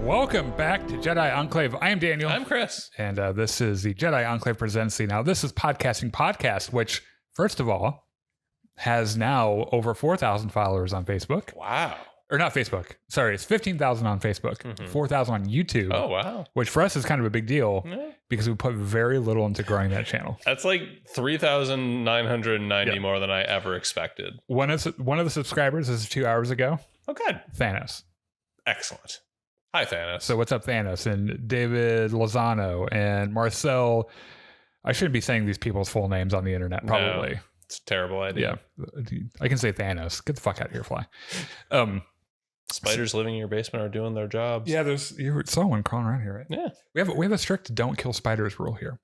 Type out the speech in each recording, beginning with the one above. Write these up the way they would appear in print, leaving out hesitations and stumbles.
Welcome back to Jedi Enclave. I am Daniel. I'm Chris. And this is the Jedi Enclave Presents. Now, this is Podcasting Podcast, which, first of all, has now over 4,000 followers on Facebook. Wow. Or not Facebook. Sorry, it's 15,000 on Facebook, 4,000 on YouTube. Oh, wow. Which for us is kind of a big deal because we put very little into growing that channel. That's like 3,990 more than I ever expected. One of the subscribers is 2 hours ago. Oh, good. Thanos. Excellent. Hi, Thanos. So what's up, Thanos? And David Lozano and Marcel. I shouldn't be saying these people's full names on the internet, probably. No, it's a terrible idea. Yeah. I can say Thanos. Get the fuck out of here, Fly. Spiders living in your basement are doing their jobs. Yeah, you saw one crawling around here, right? Yeah. We have a strict don't kill spiders rule here.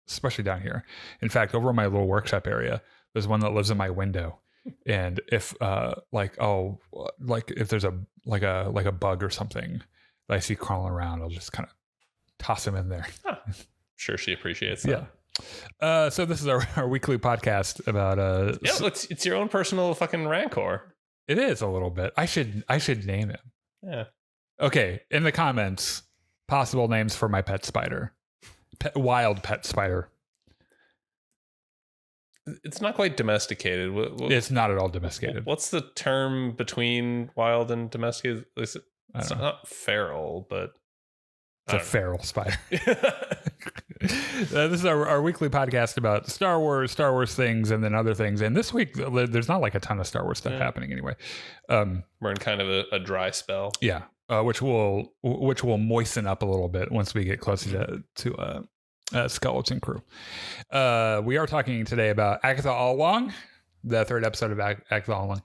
Especially down here. In fact, over in my little workshop area, there's one that lives in my window. And if if there's a bug or something that I see crawling around, I'll just kind of toss him in there. Huh. Sure, she appreciates that. Yeah. So this is our weekly podcast about it's your own personal fucking rancor. It is a little bit. I should name him. Yeah. Okay. In the comments, possible names for my pet spider. Wild pet spider. It's not quite domesticated. It's not at all domesticated. What's the term between wild and domesticated? It's not feral, but it's a feral spider. This is our weekly podcast about Star Wars things, and then other things. And this week, there's not like a ton of Star Wars stuff happening anyway. We're in kind of a dry spell. Yeah, which will moisten up a little bit once we get closer to Skeleton Crew. We are talking today about Agatha All Along, the third episode of Agatha All Along.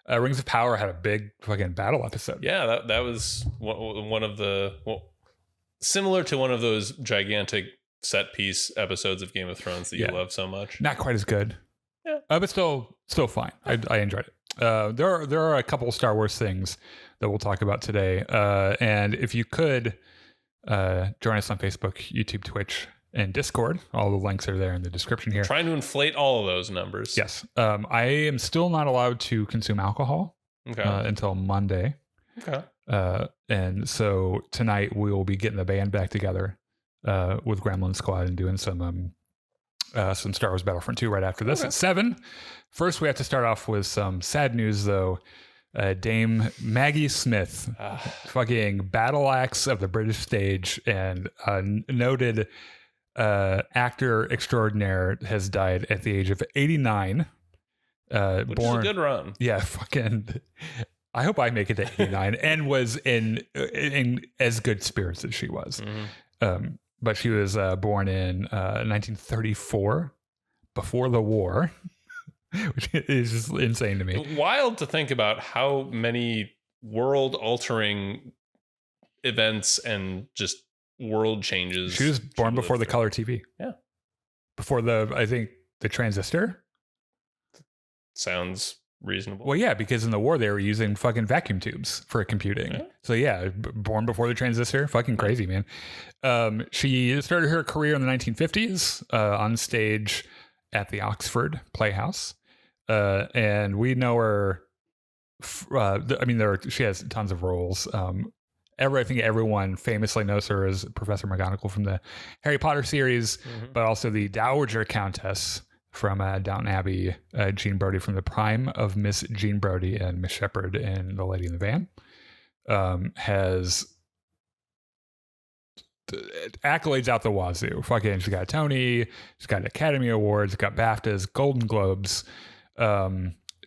Rings of Power had a big fucking battle episode. Yeah, that was one of the similar to one of those gigantic set piece episodes of Game of Thrones that you love so much. Not quite as good. Yeah, but still fine. I enjoyed it. There are a couple Star Wars things that we'll talk about today. And if you could join us on Facebook, YouTube, Twitch, and Discord. All the links are there in the description here. Trying to inflate all of those numbers. Yes. I am still not allowed to consume alcohol until Monday. Okay. And so tonight we will be getting the band back together with Gremlin Squad and doing some Star Wars Battlefront 2 right after this at 7. First, we have to start off with some sad news, though. Dame Maggie Smith, fucking battle axe of the British stage and noted actor extraordinaire, has died at the age of 89. Which is a good run. Yeah, fucking. I hope I make it to 89 and was in as good spirits as she was. Mm-hmm. But she was born in 1934, before the war, which is just insane to me. Wild to think about how many world-altering events and just world changes. She was born before the color TV. Yeah. Before the transistor. Sounds reasonable. Well, yeah, because in the war they were using fucking vacuum tubes for computing. Yeah. So yeah, born before the transistor. Fucking crazy, man. She started her career in the 1950s on stage at the Oxford Playhouse. And we know her. She has tons of roles. I think everyone famously knows her as Professor McGonagall from the Harry Potter series, but also the Dowager Countess from Downton Abbey, Jean Brodie from the prime of Miss Jean Brodie and Miss Shepherd in The Lady in the Van. Has accolades out the wazoo. Fucking, she got a Tony, she's got Academy Awards, got BAFTAs, Golden Globes.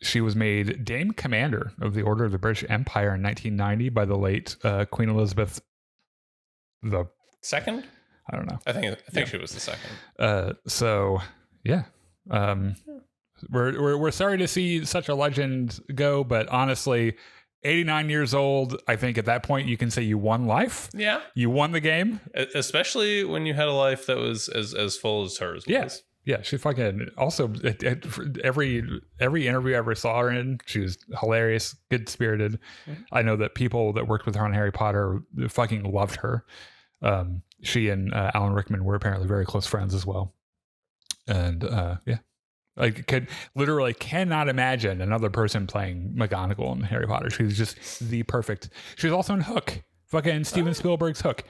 She was made Dame Commander of the Order of the British Empire in 1990 by the late Queen Elizabeth the Second. I don't know. I think she was the second. So yeah, we're sorry to see such a legend go, but honestly, 89 years old, I think at that point you can say you won life. Yeah, you won the game, especially when you had a life that was as full as hers was. Yes. Yeah, she fucking also every interview I ever saw her in, she was hilarious, good spirited. Mm-hmm. I know that people that worked with her on Harry Potter fucking loved her. She and Alan Rickman were apparently very close friends as well. And yeah, I cannot imagine another person playing McGonagall in Harry Potter. She's just the perfect. She was also in Hook Fucking Steven Spielberg's Hook.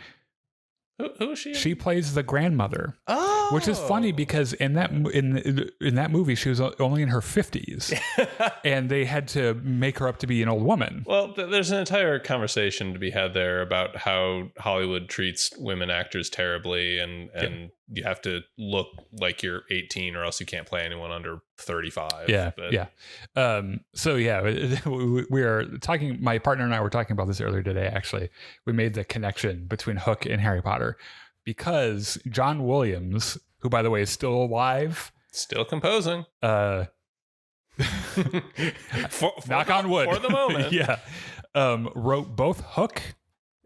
Who is she? She plays the grandmother. Oh, which is funny because in that movie she was only in her 50s, and they had to make her up to be an old woman. Well, there's an entire conversation to be had there about how Hollywood treats women actors terribly, and you have to look like you're 18 or else you can't play anyone under 35. So we are talking. My partner and I were talking about this earlier today. Actually, we made the connection between Hook and Harry Potter. Because John Williams, who by the way is still alive, still composing, knock on wood for the moment, wrote both Hook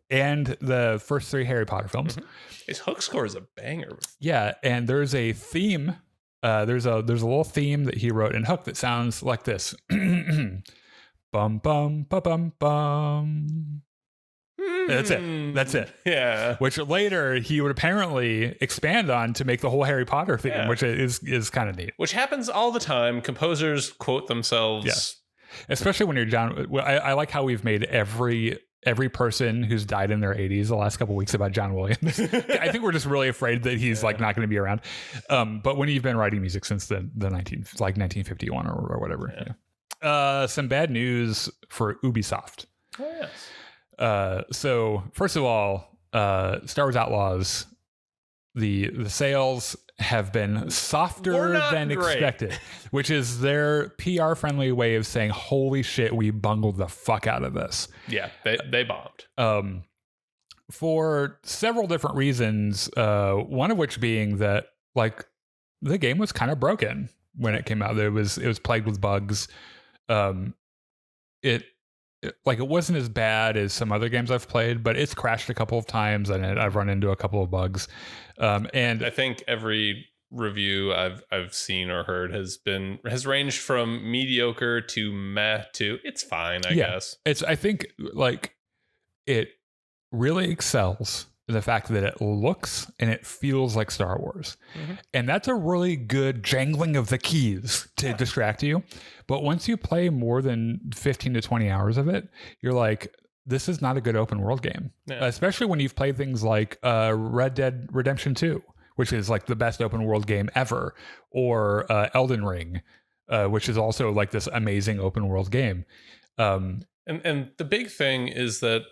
and the first 3 Harry Potter films. Mm-hmm. His Hook score is a banger. Yeah, and there's a theme. There's a little theme that he wrote in Hook that sounds like this: bum bum ba bum bum. That's it. Yeah. Which later he would apparently expand on to make the whole Harry Potter theme, which is kind of neat. Which happens all the time. Composers quote themselves. Yeah. Especially when you're John. I like how we've made every person who's died in their 80s the last couple of weeks about John Williams. I think we're just really afraid that he's like not going to be around. But when you've been writing music since the 1951 or whatever. Yeah. Some bad news for Ubisoft. Oh, yes. So first of all, Star Wars Outlaws, the sales have been softer than expected, which is their PR friendly way of saying, holy shit, we bungled the fuck out of this. Yeah, they bombed. For several different reasons, one of which being that like the game was kind of broken when it came out. It was plagued with bugs. It wasn't as bad as some other games I've played, but it's crashed a couple of times and I've run into a couple of bugs. And I think every review I've seen or heard has ranged from mediocre to meh to it's fine, I guess. I think like it really excels in the fact that it looks and it feels like Star Wars. Mm-hmm. And that's a really good jangling of the keys to distract you. But once you play more than 15 to 20 hours of it, you're like, this is not a good open world game. Yeah. Especially when you've played things like Red Dead Redemption 2, which is like the best open world game ever, or Elden Ring, which is also like this amazing open world game. And the big thing is that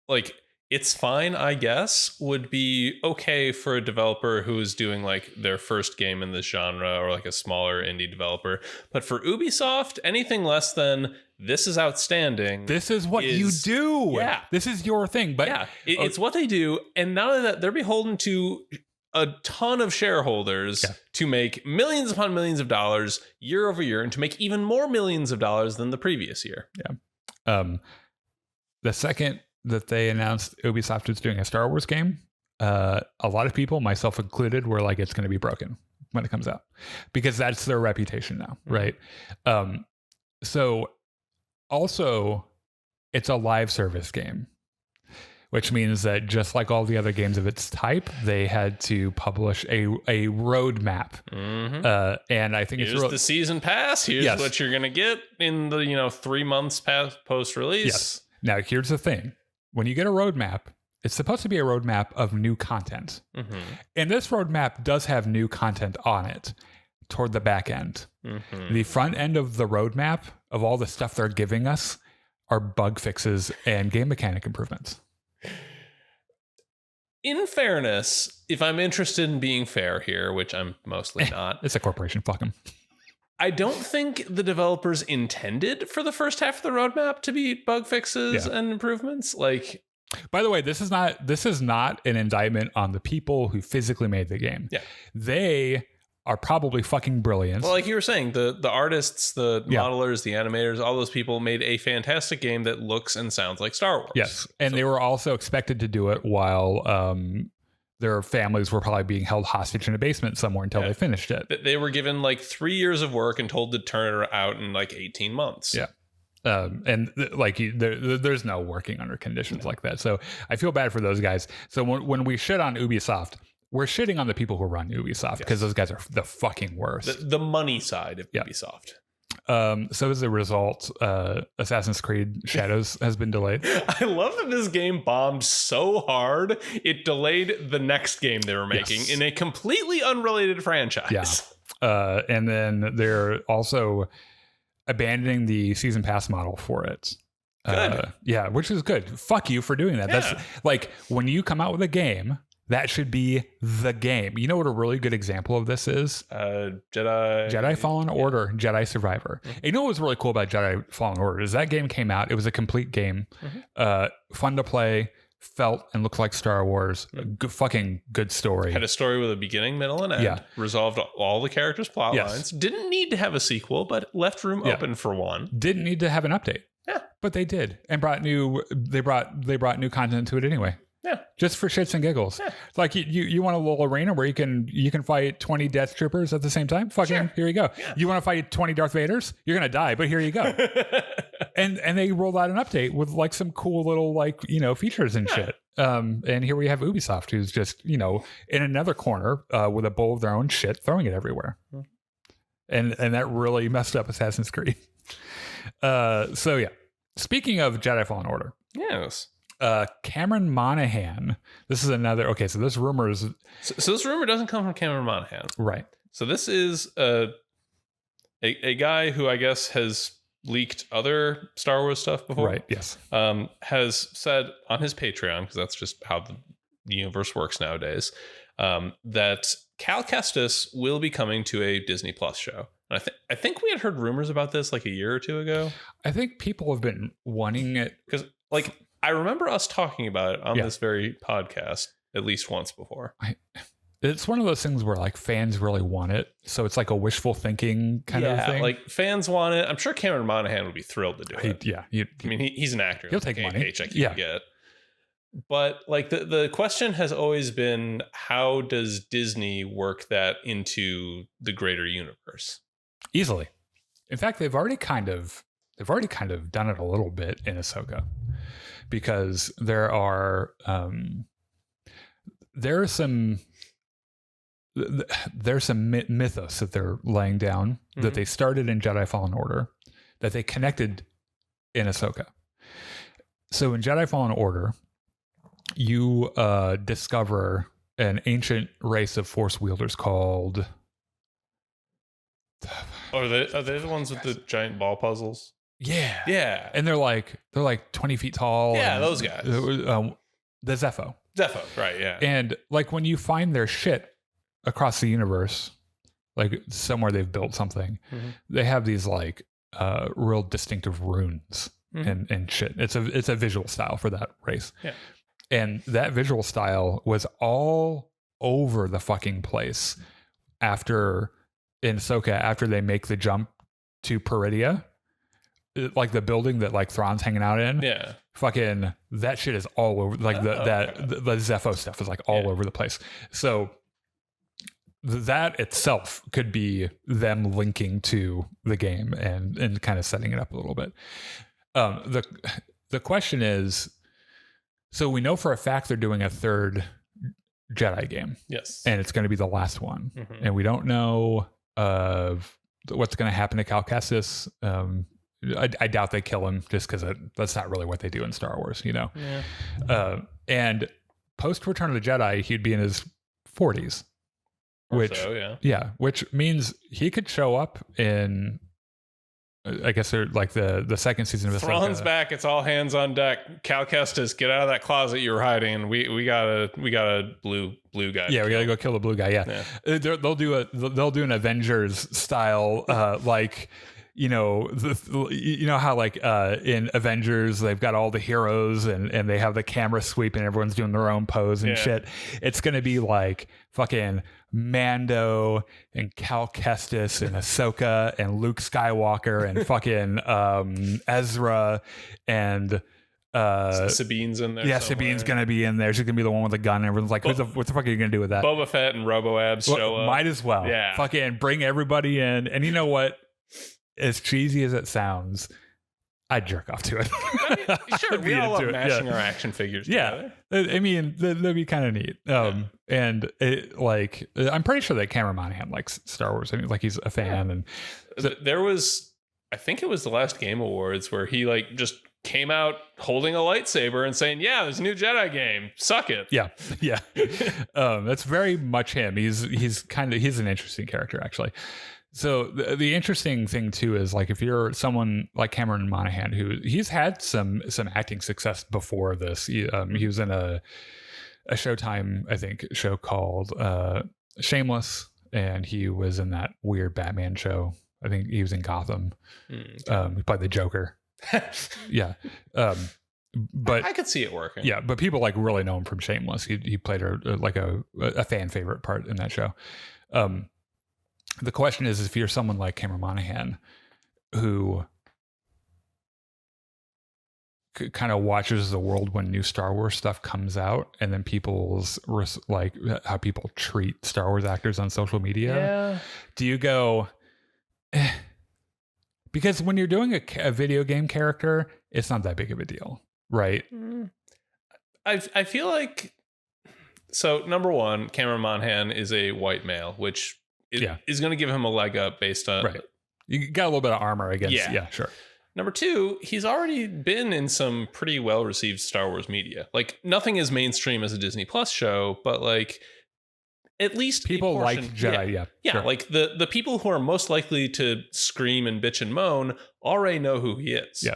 like, it's fine, I guess, would be okay for a developer who is doing like their first game in this genre or like a smaller indie developer. But for Ubisoft, anything less than this is outstanding. This is what you do. Yeah. This is your thing. But yeah, it's what they do. And not only that, they're beholden to a ton of shareholders to make millions upon millions of dollars year over year and to make even more millions of dollars than the previous year. Yeah. The second that they announced Ubisoft was doing a Star Wars game, a lot of people, myself included, were like, it's going to be broken when it comes out because that's their reputation now. Right. So also it's a live service game, which means that just like all the other games of its type, they had to publish a roadmap. Mm-hmm. And I think here's the season pass. Here's what you're going to get in the, 3 months post release. Yes. Now here's the thing. When you get a roadmap, it's supposed to be a roadmap of new content. Mm-hmm. And this roadmap does have new content on it toward the back end. Mm-hmm. The front end of the roadmap of all the stuff they're giving us are bug fixes and game mechanic improvements. In fairness, if I'm interested in being fair here, which I'm mostly not. It's a corporation, fuck them. I don't think the developers intended for the first half of the roadmap to be bug fixes and improvements. Like, by the way, this is not an indictment on the people who physically made the game. Yeah, they are probably fucking brilliant. Well, like you were saying, the artists, the modelers, the animators, all those people made a fantastic game that looks and sounds like Star Wars. Yes, and they were also expected to do it while their families were probably being held hostage in a basement somewhere until they finished it. They were given like 3 years of work and told to turn it out in like 18 months. Yeah. And like there's no working under conditions like that. So I feel bad for those guys. So when we shit on Ubisoft, we're shitting on the people who run Ubisoft because those guys are the fucking worst. The money side of Ubisoft. So as a result, Assassin's Creed Shadows has been delayed. I love that this game bombed so hard it delayed the next game they were making in a completely unrelated franchise. Yeah. And then they're also abandoning the season pass model for it. Good. Yeah, which is good. Fuck you for doing that. Yeah. That's like when you come out with a game, that should be the game. You know what a really good example of this is? Jedi Fallen Order, Jedi Survivor. Mm-hmm. You know what was really cool about Jedi Fallen Order is that game came out. It was a complete game, fun to play, felt and looked like Star Wars. Fucking good story. Had a story with a beginning, middle, and end. Yeah. Resolved all the characters' plot lines. Didn't need to have a sequel, but left room open for one. Didn't need to have an update. Yeah, but they did, and they brought new content to it anyway. Yeah, just for shits and giggles. Yeah. Like you want a little arena where you can fight 20 Death Troopers at the same time. Fucking here you go. Yeah. You want to fight 20 Darth Vaders? You're gonna die, but here you go. and they rolled out an update with like some cool little features and shit. And here we have Ubisoft, who's just in another corner with a bowl of their own shit, throwing it everywhere. And that really messed up Assassin's Creed. So yeah. Speaking of Jedi Fallen Order. Yes. Cameron Monaghan. This is another. Okay, so this rumor is. So this rumor doesn't come from Cameron Monaghan, right? So this is a guy who I guess has leaked other Star Wars stuff before, right? Yes. Has said on his Patreon, because that's just how the universe works nowadays, that Cal Kestis will be coming to a Disney Plus show. And I think we had heard rumors about this like a year or two ago. I think people have been wanting it because I remember us talking about it on this very podcast at least once before. It's one of those things where like fans really want it. So it's like a wishful thinking kind of thing. Like fans want it. I'm sure Cameron Monaghan would be thrilled to do it. Yeah. I mean, he's an actor. He'll take money. Paycheck he can get. But like the question has always been, how does Disney work that into the greater universe? Easily. In fact, they've already kind of done it a little bit in Ahsoka. Because there's some mythos that they're laying down that they started in Jedi Fallen Order that they connected in Ahsoka. So in Jedi Fallen Order, you discover an ancient race of Force wielders called. Are they the ones with the giant ball puzzles? Yeah. And they're like 20 feet tall. Yeah, those guys. The Zepho. Right, yeah. And like when you find their shit across the universe, like somewhere they've built something, they have these like real distinctive runes and shit. It's a visual style for that race. Yeah. And that visual style was all over the fucking place in Ahsoka after they make the jump to Peridia. Like the building that like Thrawn's hanging out in. Yeah. Fucking that shit is all over. Like the Zepho stuff is like all over the place. So that itself could be them linking to the game and kind of setting it up a little bit. The question is, so we know for a fact they're doing a third Jedi game. Yes. And it's going to be the last one. And we don't know what's going to happen to Cal Kestis. I doubt they kill him just because that's not really what they do in Star Wars, Yeah. And post Return of the Jedi, he'd be in his 40s, which means he could show up in, I guess they're like the second season of Thrawn's back. It's all hands on deck. Cal Kestis, get out of that closet you were hiding. We got a blue guy. Yeah, we gotta go kill the blue guy. Yeah. They'll do an Avengers style like. How like in Avengers they've got all the heroes and they have the camera sweep and everyone's doing their own pose and shit. It's gonna be like fucking Mando and Cal Kestis and Ahsoka and Luke Skywalker and fucking Ezra and Sabine's in there. Yeah, somewhere. Sabine's gonna be in there. She's gonna be the one with the gun. And everyone's like, what the fuck are you gonna do with that? Boba Fett and Robo-Abs show up. Might as well. Yeah. Fucking bring everybody in. And you know what? As cheesy as it sounds, I'd jerk off to it. I mean, sure, we all love mashing our action figures together. I mean, that'd be kind of neat. And it, like, I'm pretty sure that Cameron Monaghan likes Star Wars. I mean, like he's a fan. And there was I think it was the last Game Awards where he like just came out holding a lightsaber and saying, "Yeah, there's a new Jedi game. Suck it." Yeah. That's very much him. He's an interesting character, actually. So the interesting thing too is like if you're someone like Cameron Monaghan, who he's had some acting success before this. He was in a Showtime, I think, show called Shameless, and he was in that weird Batman show. I think he was in Gotham. He played the Joker. Yeah. But I could see it working. Yeah, but people like really know him from Shameless. He played a fan favorite part in that show. The question is if you're someone like Cameron Monaghan who kind of watches the world when new Star Wars stuff comes out, and then people's like how people treat Star Wars actors on social media. Yeah. Do you go, because when you're doing a video game character, it's not that big of a deal, right? I feel like, so number one, Cameron Monaghan is a white male, which is going to give him a leg up based on right. You got a little bit of armor against. Yeah, sure. Number two, he's already been in some pretty well-received Star Wars media. Like, nothing as mainstream as a Disney Plus show, but like, at least people like Jedi. Yeah. Sure. Like the people who are most likely to scream and bitch and moan already know who he is. Yeah.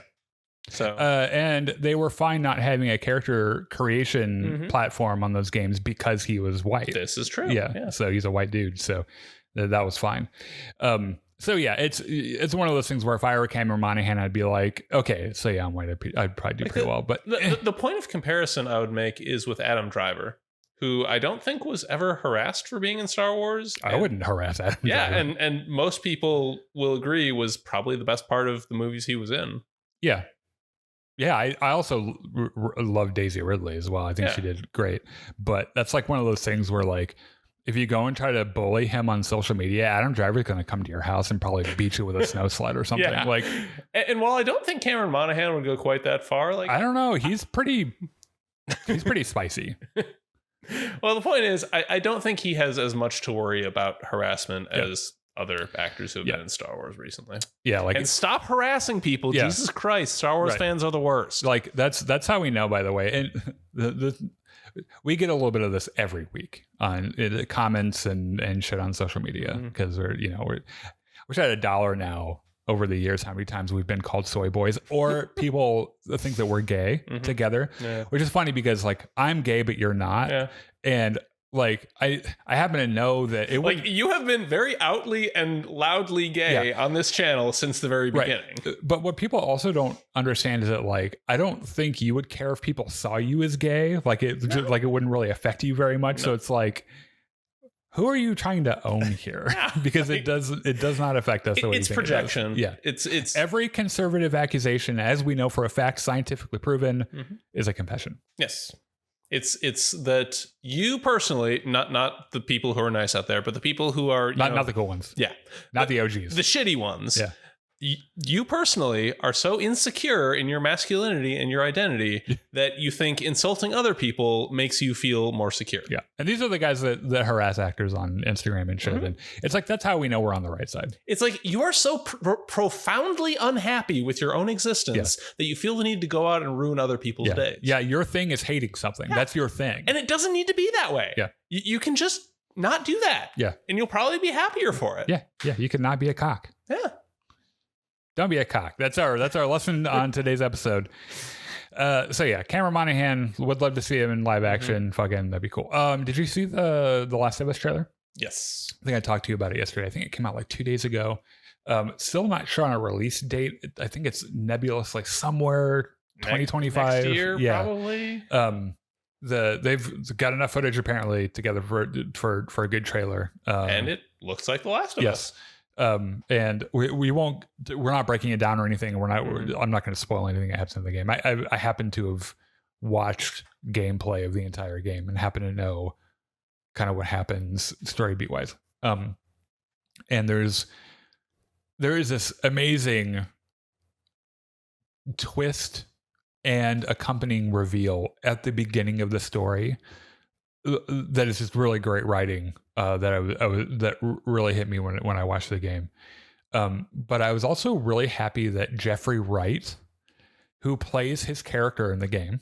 So, and they were fine not having a character creation platform on those games because he was white. This is true. Yeah. So he's a white dude. So that was fine. So yeah, it's one of those things where if I were Cameron Monaghan, I'd be like, okay, so yeah, I'm white. I'd probably do pretty well. But the point of comparison I would make is with Adam Driver, who I don't think was ever harassed for being in Star Wars. I wouldn't harass Adam Driver. And most people will agree was probably the best part of the movies he was in. Yeah. Yeah, I also love Daisy Ridley as well. I think she did great. But that's like one of those things where like, if you go and try to bully him on social media, Adam Driver's going to come to your house and probably beat you with a snow sled or something. Yeah. Like, and while I don't think Cameron Monaghan would go quite that far, like, I don't know, he's pretty spicy. Well, the point is, I don't think he has as much to worry about harassment as other actors who have been in Star Wars recently. Yeah, like, and stop harassing people. Yeah. Jesus Christ, Star Wars fans are the worst. Like that's how we know, by the way. And we get a little bit of this every week on comments and shit on social media because we're at $1 now over the years how many times we've been called soy boys or people think that we're gay together, which is funny because like I'm gay but you're not, and like I happen to know that it like you have been very outly and loudly gay on this channel since the very beginning. But what people also don't understand is that like I don't think you would care if people saw you as gay. Like it like it wouldn't really affect you very much. So it's like, who are you trying to own here? Because it does not affect us the way you think projection. It does. It's every conservative accusation, as we know for a fact, scientifically proven, is a confession. Yes. It's that you personally, not the people who are nice out there, but the people who are not the cool ones. Yeah. Not the OGs. The shitty ones. Yeah. You personally are so insecure in your masculinity and your identity that you think insulting other people makes you feel more secure. Yeah. And these are the guys that harass actors on Instagram and shit. And it's like, that's how we know we're on the right side. It's like you are so profoundly unhappy with your own existence that you feel the need to go out and ruin other people's days. Yeah. Your thing is hating something. Yeah. That's your thing. And it doesn't need to be that way. Yeah. You can just not do that. Yeah. And you'll probably be happier for it. Yeah. Yeah. You can not be a cock. Yeah. Don't be a cock. That's our lesson on today's episode. So yeah, Cameron Monaghan, would love to see him in live action. Fucking that'd be cool. Did you see the Last of Us trailer? Yes. I think I talked to you about it yesterday. I think it came out like 2 days ago. Still not sure on a release date. I think it's nebulous, like somewhere 2025. Next year, probably. They've got enough footage apparently together for a good trailer. And it looks like The Last of Us. And we're not breaking it down or anything. I'm not going to spoil anything that happens in the game. I happen to have watched gameplay of the entire game and happen to know kind of what happens story beat wise. And there is this amazing twist and accompanying reveal at the beginning of the story that is just really great writing that really hit me when I watched the game. But I was also really happy that Jeffrey Wright, who plays his character in the game,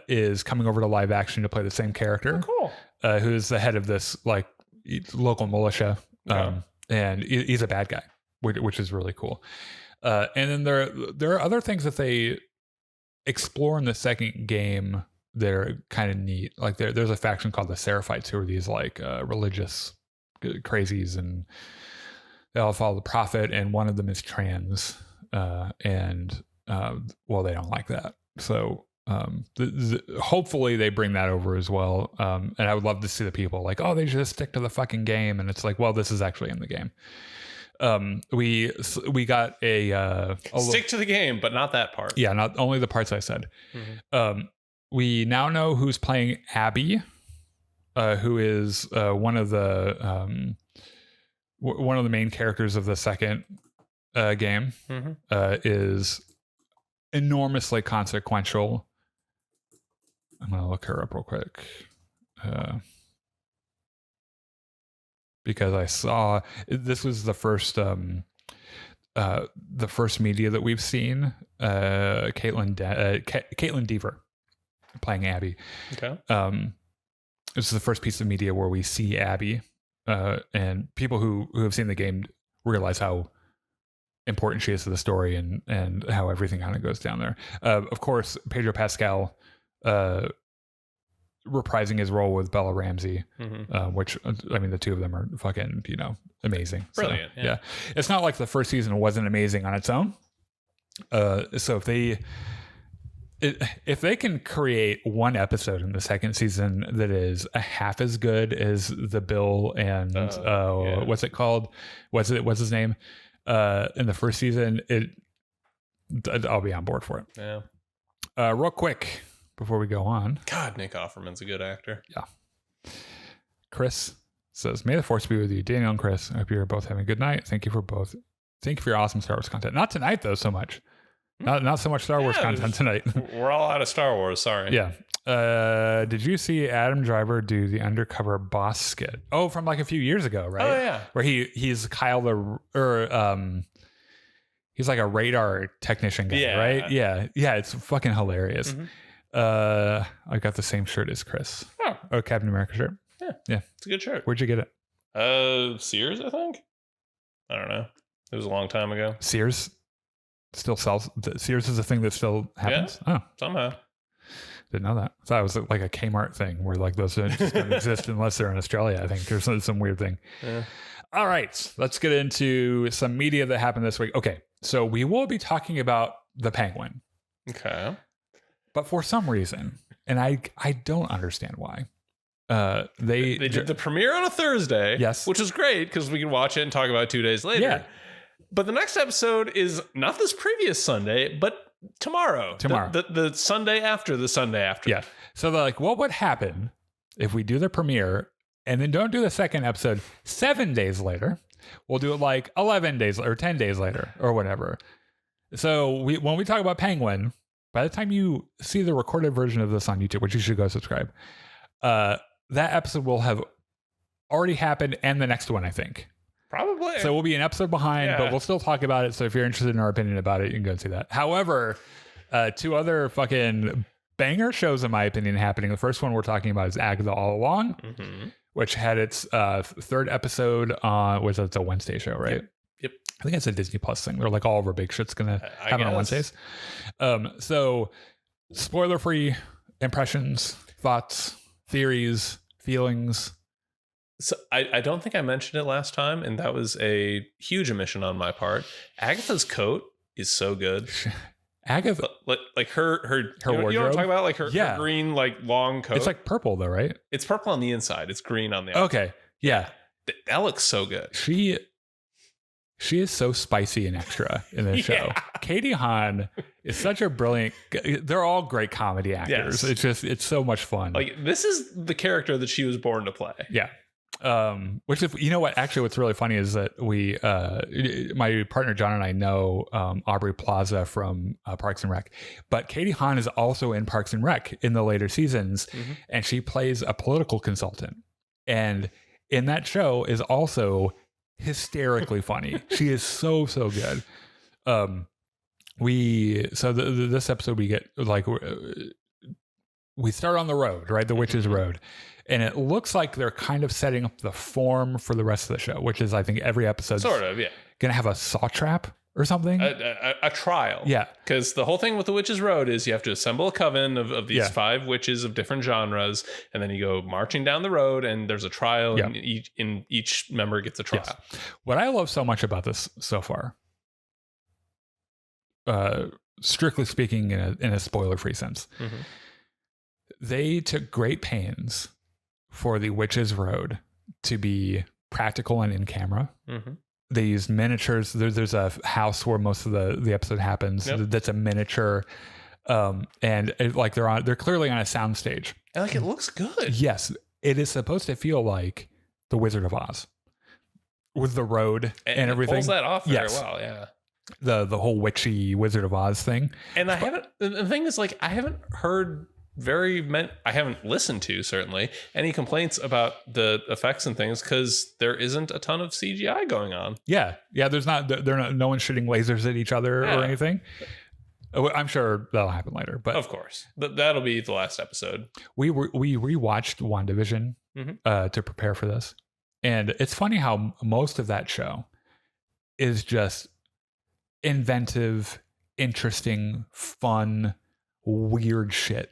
is coming over to live action to play the same character. Oh, cool. Who's the head of this like local militia, and he's a bad guy, which is really cool. And then there are other things that they explore in the second game that are kind of neat. Like there's a faction called the Seraphites, who are these like religious crazies, and they all follow the prophet, and one of them is trans, and well, they don't like that. So hopefully they bring that over as well. And I would love to see the people like, oh, they just stick to the fucking game, and it's like, well, this is actually in the game. We got a stick to the game, but not that part. Yeah, not only the parts I said. We now know who's playing Abby, who is one of the main characters of the second game. Is enormously consequential. I'm gonna look her up real quick. Because I saw this was the first media that we've seen. Caitlin Deaver playing Abby. Okay. This is the first piece of media where we see Abby, and people who have seen the game realize how important she is to the story and how everything kind of goes down there. Of course, Pedro Pascal reprising his role with Bella Ramsey, which, I mean, the two of them are fucking, amazing. Brilliant. So, yeah. It's not like the first season wasn't amazing on its own. So if they can create one episode in the second season that is a half as good as the Bill and what's it called? What's his name? In the first season, I'll be on board for it. Yeah. Real quick before we go on. God, Nick Offerman's a good actor. Yeah. Chris says, "May the force be with you, Daniel and Chris. I hope you're both having a good night. Thank you for your awesome Star Wars content. Not tonight though, so much. Not so much Star Wars content tonight. We're all out of Star Wars. Sorry. Yeah. Did you see Adam Driver do the undercover boss skit? Oh, from like a few years ago, right? Oh yeah. Where he's Kyle he's like a radar technician guy, right? Yeah. Yeah. It's fucking hilarious. I got the same shirt as Chris. Oh, Captain America shirt. Yeah. It's a good shirt. Where'd you get it? Sears, I think. I don't know. It was a long time ago. Sears still sells. Sears is a thing that still happens. Yeah, somehow. Didn't know that. I thought it was like a Kmart thing where like those don't exist unless they're in Australia. I think there's some weird thing. Yeah. All right, let's get into some media that happened this week. Okay, so we will be talking about the Penguin. Okay. But for some reason, and I don't understand why, they did the premiere on a Thursday. Yes, which is great because we can watch it and talk about it 2 days later. Yeah. But the next episode is not this previous Sunday, but tomorrow. The Sunday after the Sunday after. Yeah. So they're like, what would happen if we do the premiere and then don't do the second episode 7 days later? We'll do it like 11 days or 10 days later or whatever. So when we talk about Penguin, by the time you see the recorded version of this on YouTube, which you should go subscribe, that episode will have already happened, and the next one, I think. Probably. So we'll be an episode behind, but we'll still talk about it. So if you're interested in our opinion about it, you can go and see that. However, two other fucking banger shows, in my opinion, happening. The first one we're talking about is Agatha All Along, which had its third episode on, it's a Wednesday show, right? Yep. I think it's a Disney Plus thing. They're like, all of our big shit's going to happen on Wednesdays. So spoiler-free impressions, thoughts, theories, feelings. So I don't think I mentioned it last time, and that was a huge omission on my part. Agatha's coat is so good. Agatha, like her wardrobe. You know what I'm talking about? Like her green, like long coat. It's like purple though, right? It's purple on the inside. It's green on the outside. Okay, yeah, that looks so good. She is so spicy and extra in this show. Katie Hahn is such a brilliant. They're all great comedy actors. Yes. It's so much fun. Like this is the character that she was born to play. Yeah. Which is, you know what, actually what's really funny is that my partner John and I know Aubrey Plaza from Parks and Rec, but Katie Hahn is also in Parks and Rec in the later seasons, and she plays a political consultant, and in that show is also hysterically funny. She is so good. This episode we get like we start on the road, right? The Witch's Road. And it looks like they're kind of setting up the form for the rest of the show, which is, I think, every episode sort of, yeah, gonna have a saw trap or something. A trial. Yeah. Because the whole thing with the Witch's Road is you have to assemble a coven of these 5 witches of different genres, and then you go marching down the road, and there's a trial, and each member gets a trial. Yes. What I love so much about this so far, strictly speaking in a spoiler-free sense, they took great pains for the Witch's Road to be practical and in camera. They used miniatures. There's a house where most of the episode happens. That's a miniature, and they're clearly on a soundstage. And like, it looks good. Yes, it is supposed to feel like the Wizard of Oz with the road and everything. It pulls that off very well. Yeah. The whole witchy Wizard of Oz thing. And the thing is, like, I haven't heard I haven't listened to, certainly, any complaints about the effects and things, because there isn't a ton of CGI going on. Yeah. There's no one's shooting lasers at each other or anything. I'm sure that'll happen later, but of course, that'll be the last episode. We rewatched WandaVision to prepare for this, and it's funny how most of that show is just inventive, interesting, fun, weird shit.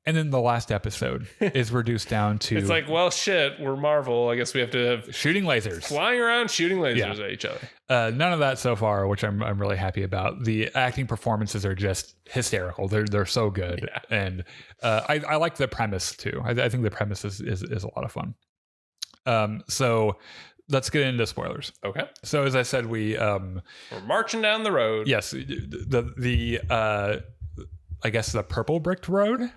And then the last episode is reduced down to... It's like, well, shit, we're Marvel. I guess we have to have... shooting lasers. Flying around, shooting lasers at each other. None of that so far, which I'm really happy about. The acting performances are just hysterical. They're so good. Yeah. And I like the premise, too. I think the premise is a lot of fun. So let's get into spoilers. Okay. So as I said, we're marching down the road. Yes. I guess the purple bricked road,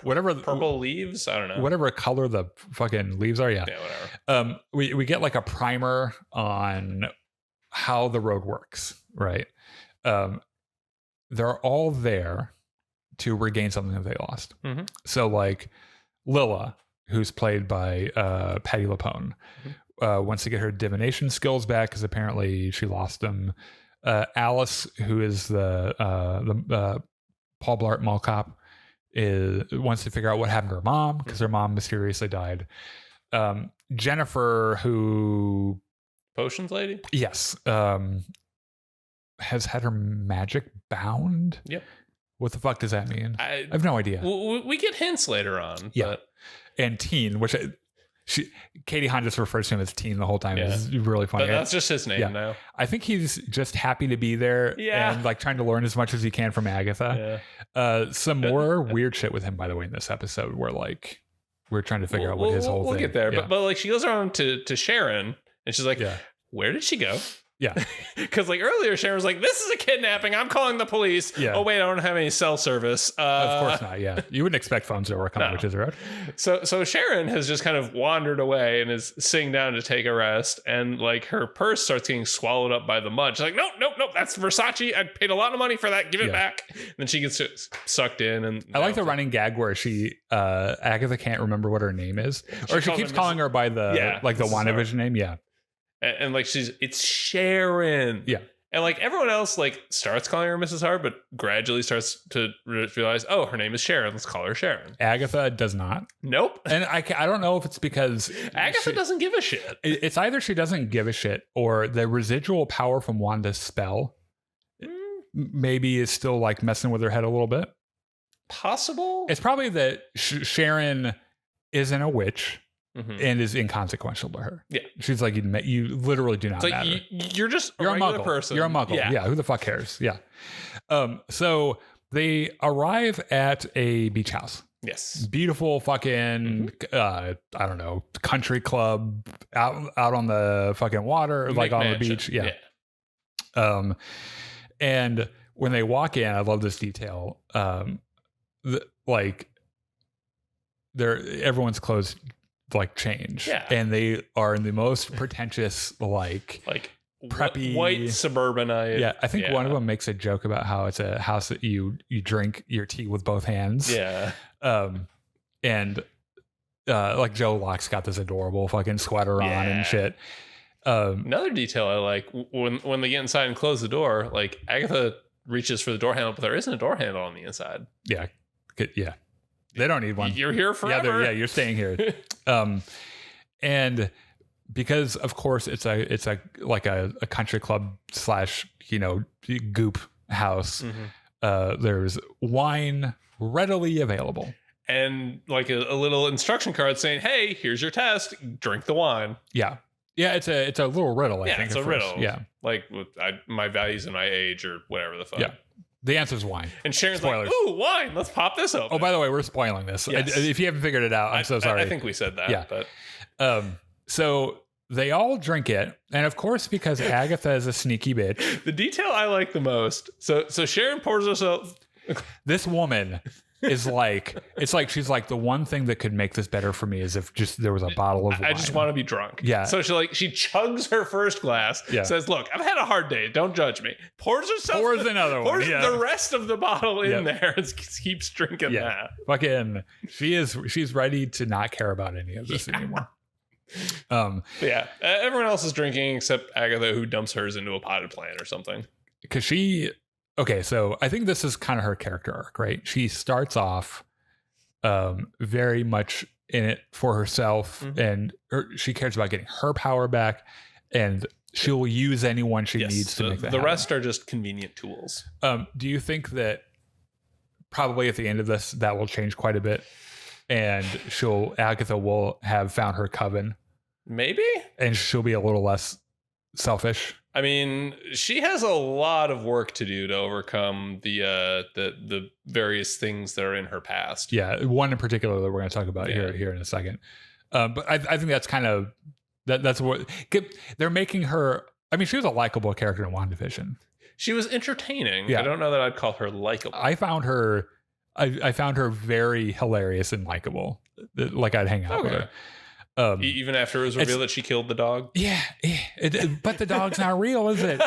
whatever purple leaves. I don't know. Whatever color the fucking leaves are. Yeah. Whatever. We get like a primer on how the road works, right? They're all there to regain something that they lost. So like Lilla, who's played by Patti LuPone, wants to get her divination skills back because apparently she lost them. Alice, who is the Paul Blart Mall cop, wants to figure out what happened to her mom because her mom mysteriously died. Jennifer, who... Potions lady? Yes. Has had her magic bound. Yep. What the fuck does that mean? I have no idea. We get hints later on. Yeah. And Teen, which... Katie Hahn just refers to him as Teen the whole time. It's really funny. But that's just his name now. I think he's just happy to be there and like trying to learn as much as he can from Agatha. Some more weird shit with him, by the way, in this episode where like we're trying to figure out what his whole thing. We'll get there. But like she goes around to Sharon and she's like, where did she go? Yeah. Because like earlier, Sharon was like, this is a kidnapping. I'm calling the police. Yeah. Oh, wait, I don't have any cell service. Of course not. Yeah. You wouldn't expect phones to work on the Witch's Road. So Sharon has just kind of wandered away and is sitting down to take a rest. And like her purse starts getting swallowed up by the mud. She's like, nope. That's Versace. I paid a lot of money for that. Give it back. And then she gets sucked in. And I like the running gag where Agatha can't remember what her name is. Or she keeps calling her by the WandaVision name. Yeah. And like it's Sharon. Yeah. And like everyone else like starts calling her Mrs. Hart, but gradually starts to realize, oh, her name is Sharon. Let's call her Sharon. Agatha does not. Nope. And I don't know if it's because Agatha doesn't give a shit. It's either she doesn't give a shit or the residual power from Wanda's spell maybe is still like messing with her head a little bit. Possible. It's probably that Sharon isn't a witch. And is inconsequential to her. Yeah. She's like, you literally do not matter. You're just a regular person. You're a muggle. Yeah. Who the fuck cares? Yeah. So they arrive at a beach house. Yes. Beautiful fucking, I don't know, country club out on the fucking water, like on the beach. Yeah. And when they walk in, I love this detail. Everyone's clothes like change, and they are in the most pretentious like preppy white suburbanite. I think one of them makes a joke about how it's a house that you drink your tea with both hands. And like Joe Locke's got this adorable fucking sweater on and shit, Another detail I like, when they get inside and close the door, like Agatha reaches for the door handle, but there isn't a door handle on the inside. Yeah. Yeah. They don't need one. You're here forever. Yeah, you're staying here. And because of course it's a country club / goop house, there's wine readily available. And like a little instruction card saying, "Hey, here's your test. Drink the wine." Yeah. Yeah, it's a little riddle, I think. It's a riddle. Yeah. Like my values and my age or whatever the fuck. Yeah. The answer is wine. And Sharon's like, "Ooh, wine. Let's pop this open." Oh, by the way, we're spoiling this. Yes. If you haven't figured it out, I'm so sorry. I think we said that. Yeah. But so they all drink it. And of course, because Agatha is a sneaky bitch. The detail I like the most. So Sharon pours herself. This woman is like, it's like she's like, the one thing that could make this better for me is if just there was a bottle of wine. I just want to be drunk. Yeah. So she chugs her first glass, says, "Look, I've had a hard day. Don't judge me." Pours another one. Pours the rest of the bottle in there and keeps drinking that. Fucking, she's ready to not care about any of this anymore. Everyone else is drinking except Agatha, who dumps hers into a potted plant or something. Because so I think this is kind of her character arc, right? She starts off very much in it for herself, and she cares about getting her power back, and she'll use anyone she needs to make that happen. The rest are just convenient tools. Do you think that probably at the end of this, that will change quite a bit, and Agatha will have found her coven? Maybe. And she'll be a little less selfish. I mean, she has a lot of work to do to overcome the various things that are in her past. Yeah, one in particular that we're going to talk about here in a second. But I think that's kind of that's what they're making her. I mean, she was a likable character in WandaVision. She was entertaining. Yeah. I don't know that I'd call her likable. I found her very hilarious and likable. Like I'd hang out with her. Even after it was revealed that she killed the dog. Yeah, but the dog's not real, is it?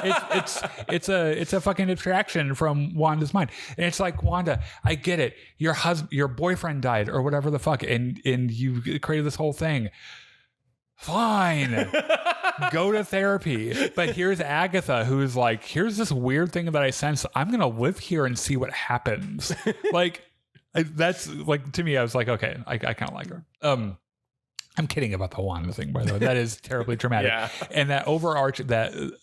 It's a fucking abstraction from Wanda's mind, and it's like, Wanda, I get it. Your boyfriend died or whatever the fuck, and you created this whole thing. Fine, go to therapy. But here's Agatha, who's like, here's this weird thing that I sense. I'm gonna live here and see what happens. Like that's like, to me, I was like, okay, I kind of like her. I'm kidding about the Wanda thing, by the way. That is terribly traumatic. Yeah. And that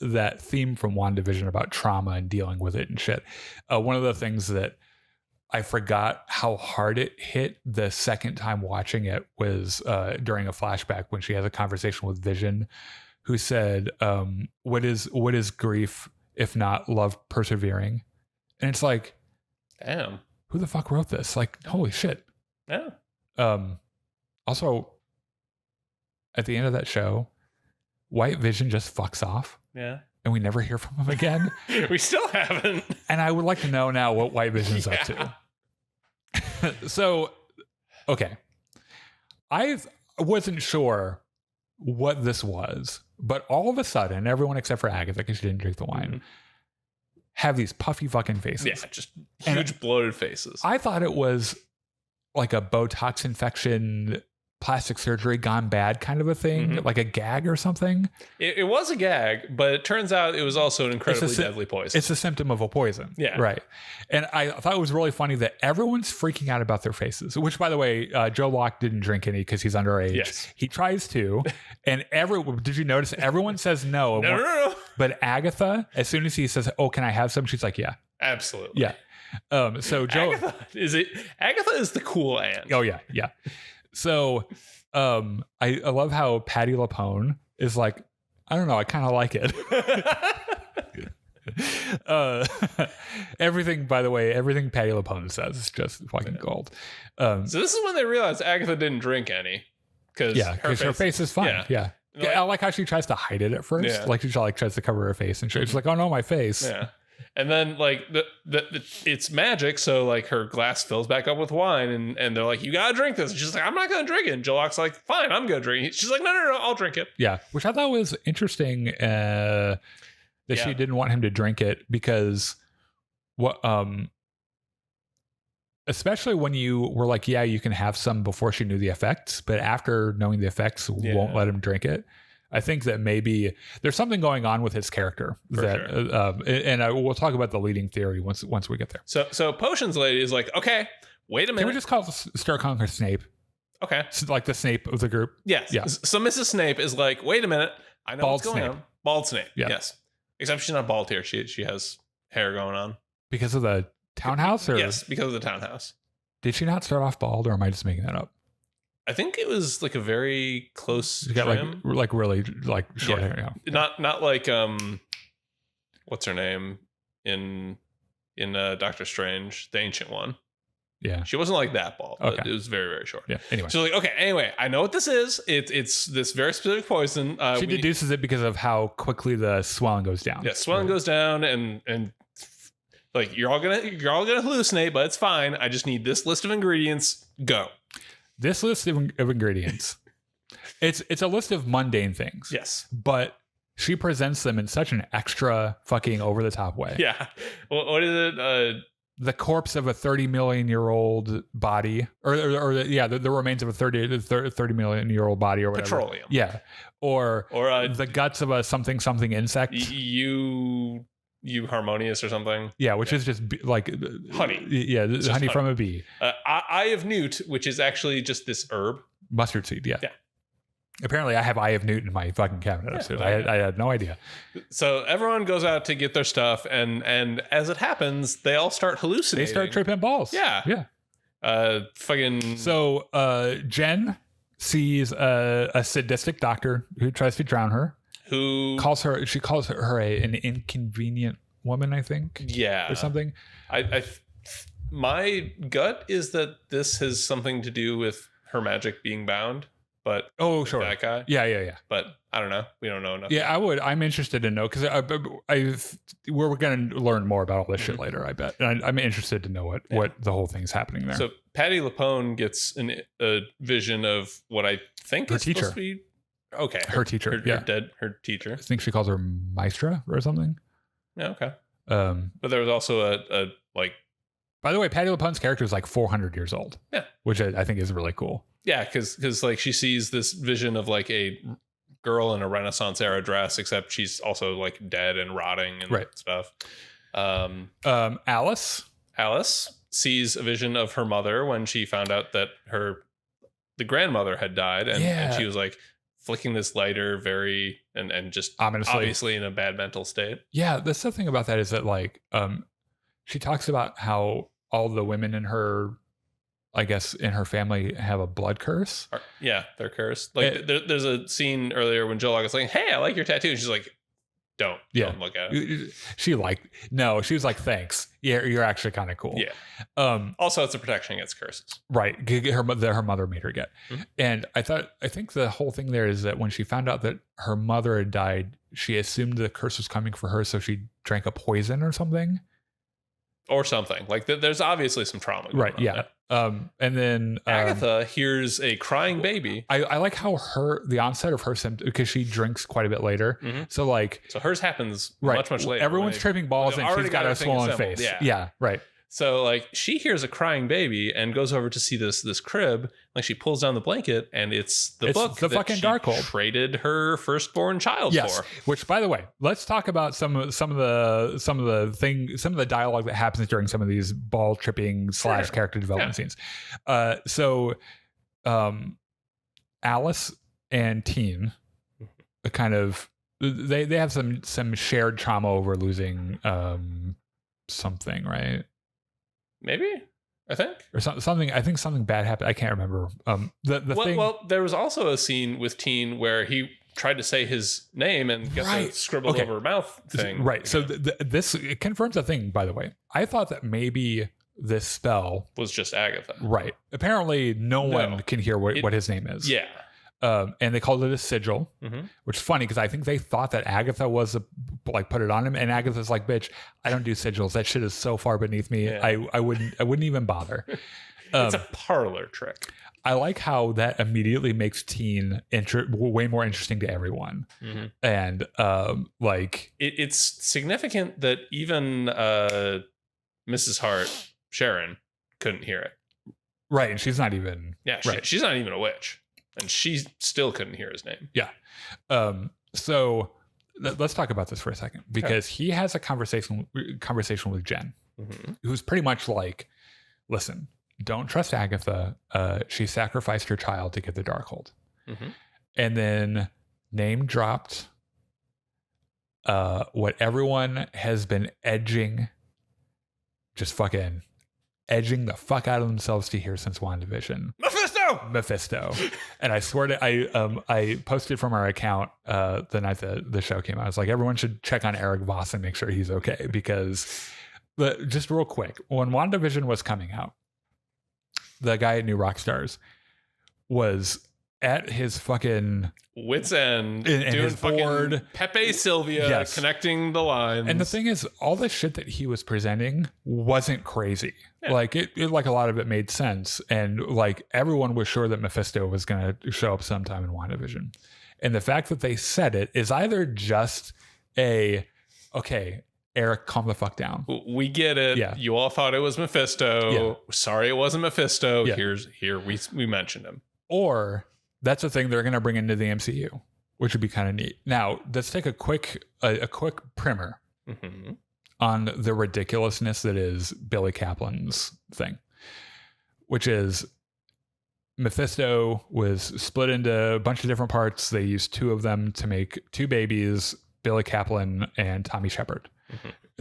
that theme from WandaVision about trauma and dealing with it and shit. One of the things that I forgot how hard it hit the second time watching it was during a flashback when she has a conversation with Vision, who said, what is grief if not love persevering? And it's like, damn, who the fuck wrote this? Like, holy shit. Yeah. Also, at the end of that show, White Vision just fucks off. Yeah. And we never hear from him again. We still haven't. And I would like to know now what White Vision's up to. So, okay. I wasn't sure what this was, but all of a sudden, everyone except for Agatha, because she didn't drink the wine, have these puffy fucking faces. Yeah, just huge bloated faces. I thought it was like a Botox infection, plastic surgery gone bad kind of a thing, like a gag or something. It was a gag, but it turns out it was also an incredibly deadly poison. It's a symptom of a poison. Yeah. Right. And I thought it was really funny that everyone's freaking out about their faces, which, by the way, Joe Locke didn't drink any because he's underage. Yes. He tries to. And did you notice everyone says no? No. But Agatha, as soon as he says, "Oh, can I have some?" She's like, "Yeah." Absolutely. Yeah. So Joe. Agatha is the cool aunt. Oh, yeah. Yeah. So I love how Patti LuPone is like, I don't know, I kind of like it. Everything, by the way, everything Patti LuPone says is just fucking gold. So this is when they realized Agatha didn't drink any. Because her face is fine. Yeah. I like how she tries to hide it at first. Yeah. Like she tries to cover her face and she's like, oh no, my face. Yeah. And then like it's magic, so like her glass fills back up with wine, and they're like, "You gotta drink this." And she's like, "I'm not gonna drink it." And Jolok's like, "Fine, I'm gonna drink it." She's like, "No, I'll drink it." Yeah, which I thought was interesting that she didn't want him to drink it because especially when you were like, "Yeah, you can have some," before she knew the effects, but after knowing the effects, won't let him drink it. I think that maybe there's something going on with his character For we'll talk about the leading theory once we get there. So Potions Lady is like, okay, wait a minute. Can we just start calling her Snape? Okay. Like the Snape of the group? Yes. Yeah. So Mrs. Snape is like, wait a minute. I know what's going on. Bald Snape. Yeah. Yes. Except she's not bald here. She has hair going on. Because of the townhouse? Or? Yes, because of the townhouse. Did she not start off bald, or am I just making that up? I think it was like a very close She got trim. like really like short hair. Yeah. Not like what's her name in Doctor Strange, the ancient one. Yeah. She wasn't like that bald, but okay. it was very, very short. Yeah. Anyway. She's like, okay, anyway, I know what this is. It's this very specific poison. She deduces it because of how quickly the swelling goes down. Yeah, swelling goes down and like you're all gonna hallucinate, but it's fine. I just need this list of ingredients. Go. This list of ingredients. It's a list of mundane things. Yes. But she presents them in such an extra fucking over the top way. Yeah. What is it? The corpse of a 30 million year old body, or the remains of a 30 million year old body, or whatever. Petroleum. Yeah. Or the guts of a something insect. You harmonious or something. Yeah, which is just like honey. Yeah, honey from a bee. Eye of Newt, which is actually just this herb. Mustard seed, yeah. Apparently, I have Eye of Newt in my fucking cabinet upstairs. I had no idea. So everyone goes out to get their stuff, and as it happens, they all start hallucinating. They start tripping balls. Yeah. Fucking. So Jen sees a sadistic doctor who tries to drown her. Who calls her an inconvenient woman, I think. Yeah. Or something. My gut is that this has something to do with her magic being bound. But sure, that guy. Yeah. But I don't know. We don't know enough. Yeah, I'm interested to know because we're going to learn more about all this shit later. I bet, and I'm interested to know what the whole thing's happening there. So Patty LuPone gets a vision of what I think her is teacher. Supposed to be her teacher. Her teacher. I think she calls her Maestra or something. Yeah. Okay. But there was also a like. By the way, Patty LuPone's character is like 400 years old. Yeah, which I think is really cool. Yeah, because like she sees this vision of like a girl in a Renaissance era dress, except she's also like dead and rotting and stuff. Alice sees a vision of her mother when she found out that the grandmother had died, and she was like flicking this lighter and just ominously, obviously in a bad mental state. Yeah, the stuff thing about that is that like she talks about how all the women in her, I guess, in her family have a blood curse. Yeah, they're cursed. Like there's a scene earlier when Joel is like, "Hey, I like your tattoo." And she's like, Don't look at it. She was like, "Thanks. Yeah, you're actually kind of cool." Yeah. Also, it's a protection against curses. Right. Her mother made her get. Mm-hmm. And I think the whole thing there is that when she found out that her mother had died, she assumed the curse was coming for her, so she drank a poison or something. Or something like there's obviously some trauma. Right. Yeah. And then Agatha hears a crying baby. I like how the onset of her symptoms, because she drinks quite a bit later. Mm-hmm. So hers happens much later. Everyone's tripping balls and she's got a swollen face. Yeah. Right. So like she hears a crying baby and goes over to see this crib. Like she pulls down the blanket and it's the book the fucking Darkhold traded her firstborn child for. Which, by the way, let's talk about some of the dialogue that happens during some of these ball tripping / character development scenes. So Alice and Teen kind of they have some shared trauma over losing something, right? Maybe, I think, or something. I think something bad happened. I can't remember. Well, there was also a scene with Teen where he tried to say his name and got the scribbled over mouth thing. Right. So this confirms a thing. By the way, I thought that maybe this spell was just Agatha. Right. Apparently, no one can hear what his name is. Yeah. And they called it a sigil, which is funny because I think they thought that Agatha was put it on him, and Agatha's like, "Bitch, I don't do sigils. That shit is so far beneath me. Yeah. I wouldn't even bother." It's a parlor trick. I like how that immediately makes Teen way more interesting to everyone, and it's significant that even Mrs. Hart, Sharon, couldn't hear it. Right, and she's not even. Yeah, she's not even a witch. And she still couldn't hear his name. Yeah. So let's talk about this for a second, because he has a conversation with Jen, who's pretty much like, listen, don't trust Agatha. She sacrificed her child to get the Darkhold. And then name dropped what everyone has been edging the fuck out of themselves to hear since WandaVision. Mephisto. And I swear to I posted from our account the night that the show came out. I was like, everyone should check on Eric Voss and make sure he's okay, because just real quick, when WandaVision was coming out, the guy at New Rockstars was at his fucking wits end, and doing his fucking board. Pepe Sylvia, connecting the lines. And the thing is, all the shit that he was presenting wasn't crazy. Yeah. Like it like a lot of it made sense, and like everyone was sure that Mephisto was going to show up sometime in WandaVision. And the fact that they said it is either just okay, Eric, calm the fuck down. We get it. Yeah. You all thought it was Mephisto. Yeah. Sorry, it wasn't Mephisto. Yeah. We mentioned him. Or that's a thing they're going to bring into the MCU, which would be kind of neat. Now, let's take a quick primer on the ridiculousness that is Billy Kaplan's thing, which is Mephisto was split into a bunch of different parts. They used 2 of them to make 2 babies, Billy Kaplan and Tommy Shepard,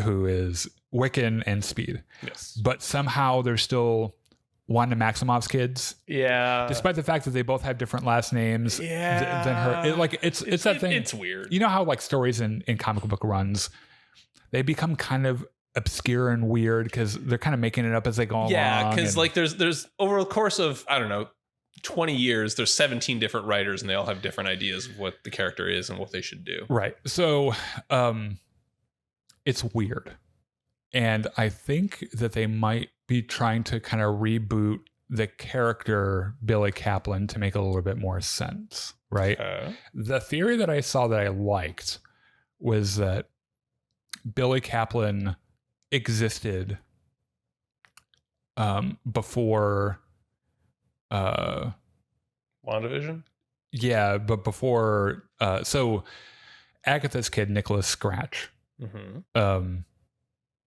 who is Wiccan and Speed. Yes. But somehow there's still Wanda Maximoff's kids. Yeah. Despite the fact that they both have different last names than her. It's that thing. It's weird. You know how like stories in comic book runs, they become kind of obscure and weird because they're kind of making it up as they go along. Yeah, because like there's over the course of, I don't know, 20 years, there's 17 different writers and they all have different ideas of what the character is and what they should do. Right. So it's weird. And I think that they might be trying to kind of reboot the character Billy Kaplan to make a little bit more sense, right? The theory that I saw that I liked was that Billy Kaplan existed before WandaVision? Yeah, but before so Agatha's kid, Nicholas Scratch,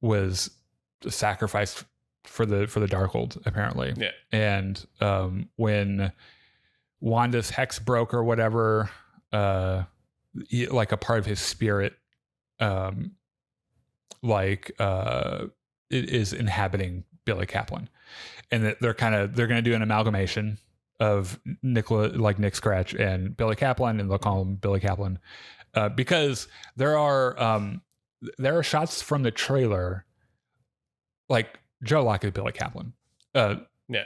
was sacrificed for the Darkhold, apparently. Yeah. And when Wanda's hex broke or whatever, like a part of his spirit, it is inhabiting Billy Kaplan, and that they're going to do an amalgamation of Nick Scratch and Billy Kaplan, and they'll call him Billy Kaplan, because there are shots from the trailer, like Joe Locke is Billy Kaplan. Yeah.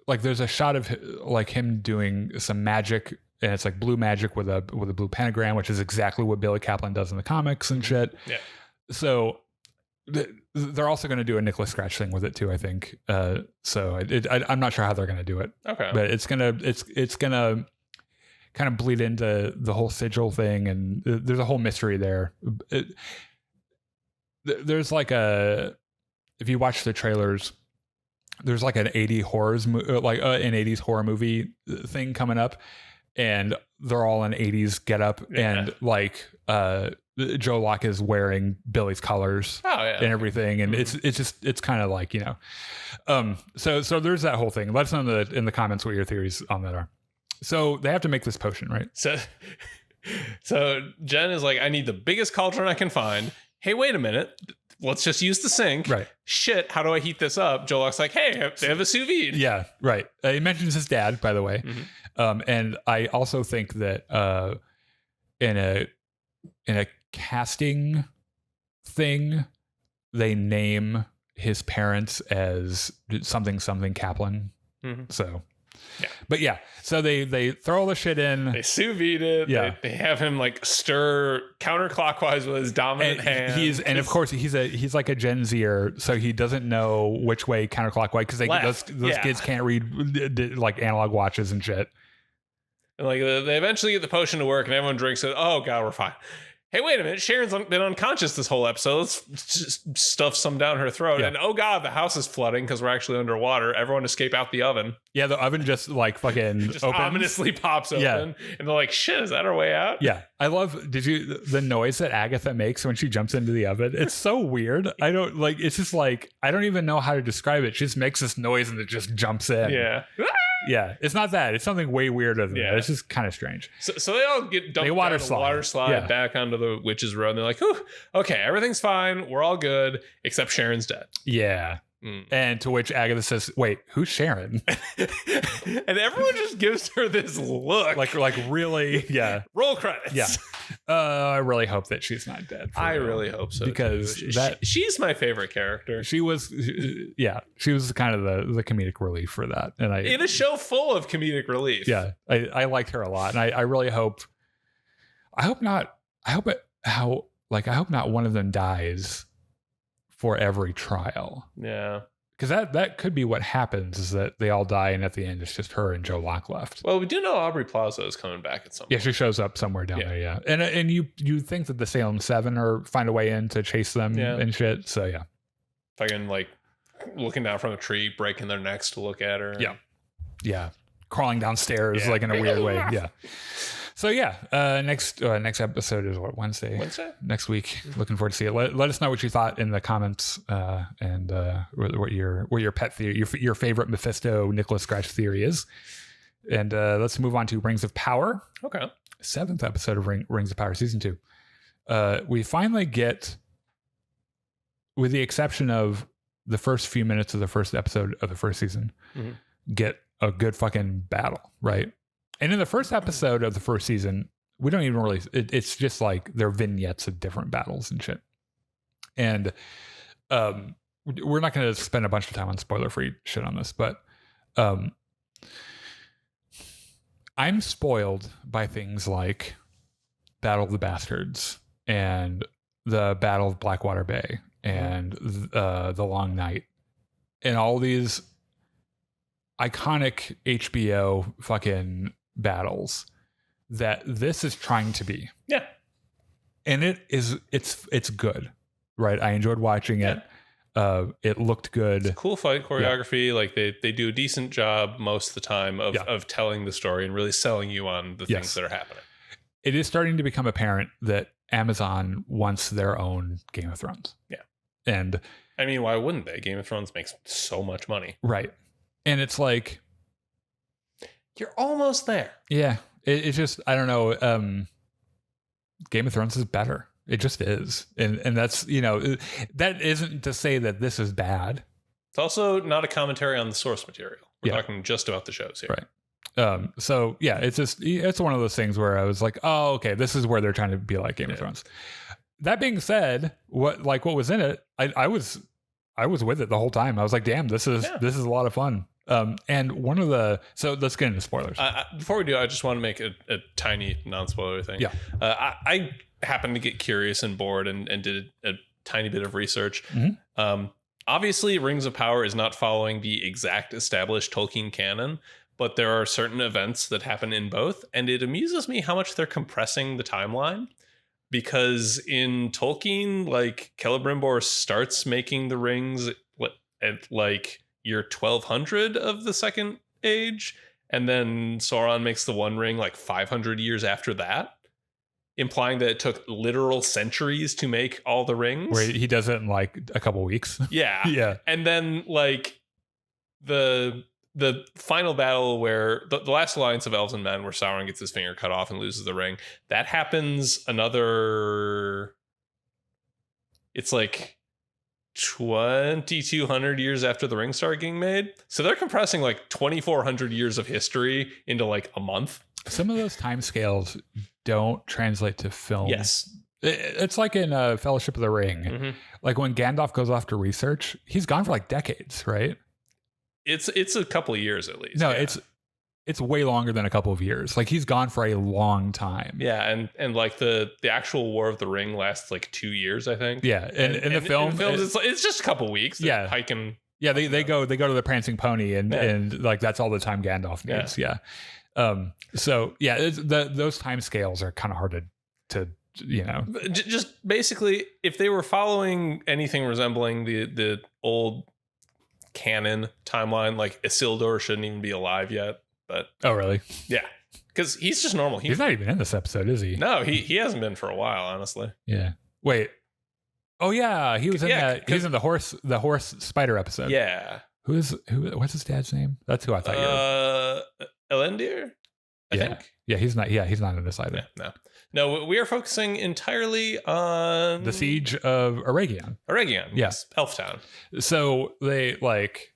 Like there's a shot of like him doing some magic, and it's like blue magic with a blue pentagram, which is exactly what Billy Kaplan does in the comics and shit. Yeah. So they're also going to do a Nicholas Scratch thing with it too, I think. So I'm not sure how they're going to do it. Okay. But it's gonna kind of bleed into the whole sigil thing, and there's a whole mystery there. There's like if you watch the trailers, there's like an 80s horror movie thing coming up, and they're all in 80s getup, and like Joe Locke is wearing Billy's colors and everything, and it's kind of like, you know, so there's that whole thing. Let us know in the comments what your theories on that are. So they have to make this potion, right? So Jen is like, I need the biggest cauldron I can find. Hey, wait a minute. Let's just use the sink. Right. Shit, how do I heat this up? Joe Locke's like, hey, they have a sous vide. Yeah, right. He mentions his dad, by the way. And I also think that in a casting thing, they name his parents as something Kaplan. So... yeah. But yeah, so they throw all the shit in. They sous vide it. Yeah. They have him like stir counterclockwise with his dominant hand. And of course he's like a Gen Zer, so he doesn't know which way counterclockwise, because those kids can't read like analog watches and shit. And like they eventually get the potion to work, and everyone drinks it. Oh god, we're fine. hey, wait a minute, Sharon's been unconscious this whole episode. Let's just stuff some down her throat. Yeah. And oh God, the house is flooding because we're actually underwater. Everyone escape out the oven. Yeah, the oven just like fucking Just opens. ominously pops open. Yeah. And they're like, shit, is that our way out? Yeah. I love, the noise that Agatha makes when she jumps into the oven? It's so weird. I don't like, it's just like, I don't even know how to describe it. She just makes this noise and it just jumps in. Yeah. Yeah. It's not that. It's something way weirder than that. It's just kind of strange. So they all get dumped They down the water slide back onto the witch's road. And they're like, whew, okay, everything's fine. We're all good, except Sharon's dead. Yeah. And to which Agatha says, wait, who's Sharon? And everyone just gives her this look. like really, yeah. Roll credits. Yeah. I really hope that she's not dead. I really hope so. Because she's my favorite character. She was kind of the comedic relief for that. And in a show full of comedic relief. Yeah. I liked her a lot. And I really hope not one of them dies for every trial. Yeah. Because that could be what happens, is that they all die and at the end it's just her and Joe Locke left. Well, we do know Aubrey Plaza is coming back at some point. Yeah, she shows up somewhere down there, yeah. And you think that the Salem 7 or find a way in to chase them and shit. So yeah. Fucking like looking down from a tree, breaking their necks to look at her. Yeah. Yeah. Crawling downstairs like in a weird way. Yeah. So yeah, next episode is what, Wednesday next week. Looking forward to see it. Let us know what you thought in the comments, and what your pet theory, your favorite Mephisto Nicholas Scratch theory is. And let's move on to Rings of Power. Okay, 7th episode of Rings of Power season 2. We finally get, with the exception of the first few minutes of the first episode of the first season, get a good fucking battle, right? And in the first episode of the first season, we don't even really, it's just like they're vignettes of different battles and shit. And we're not going to spend a bunch of time on spoiler-free shit on this, but I'm spoiled by things like Battle of the Bastards and the Battle of Blackwater Bay and the Long Night and all these iconic HBO fucking battles that this is trying to be. Yeah. And it's good, right? I enjoyed watching it. It looked good. It's a cool fight choreography. Yeah. Like they do a decent job most of the time of telling the story and really selling you on the things that are happening. It is starting to become apparent that Amazon wants their own Game of Thrones. Yeah. And I mean, why wouldn't they? Game of Thrones makes so much money. Right. And it's like, you're almost there. Yeah. It's just, I don't know. Game of Thrones is better. It just is. And that's, that isn't to say that this is bad. It's also not a commentary on the source material. We're talking just about the shows here. Right. So yeah, it's one of those things where I was like, oh, okay, this is where they're trying to be like Game of Thrones. That being said, what was in it, I was with it the whole time. I was like, damn, this is a lot of fun. And so let's get into spoilers. Before we do, I just want to make a tiny non-spoiler thing. Yeah. I happened to get curious and bored and did a tiny bit of research. Obviously, Rings of Power is not following the exact established Tolkien canon, but there are certain events that happen in both. And it amuses me how much they're compressing the timeline. Because in Tolkien, like, Celebrimbor starts making the rings at like year 1200 of the Second Age, and then Sauron makes the One Ring like 500 years after that, implying that it took literal centuries to make all the rings. Where he does it in like a couple weeks. Yeah. Yeah. And then like the final battle where the last alliance of elves and men, where Sauron gets his finger cut off and loses the ring, that happens it's like 2200 years after the rings started getting made. So they're compressing like 2400 years of history into like a month. Some of those time scales don't translate to film. Yes. It's like in Fellowship of the Ring. Like when Gandalf goes off to research, he's gone for like decades, right? It's a couple of years at least. No, it's way longer than a couple of years. Like he's gone for a long time. Yeah, and like the actual War of the Ring lasts like 2 years, I think. Yeah, and in the films it's just a couple weeks. Yeah, hiking. Yeah, they go to the Prancing Pony and like that's all the time Gandalf needs. Yeah. So yeah, those time scales are kind of hard to Just basically, if they were following anything resembling the old canon timeline, like Isildur shouldn't even be alive yet. But oh, really? Yeah, because he's just normal. He's not even in this episode, is he? No, he hasn't been for a while, honestly. Yeah. Wait. Oh yeah, he was in that. He's in the horse spider episode. Yeah. What's his dad's name? That's who I thought you were. Elendir, I think. Yeah, he's not. Yeah, he's not in this either. Yeah, no. We are focusing entirely on the siege of Eregion. Yes, Elf Town. So they like.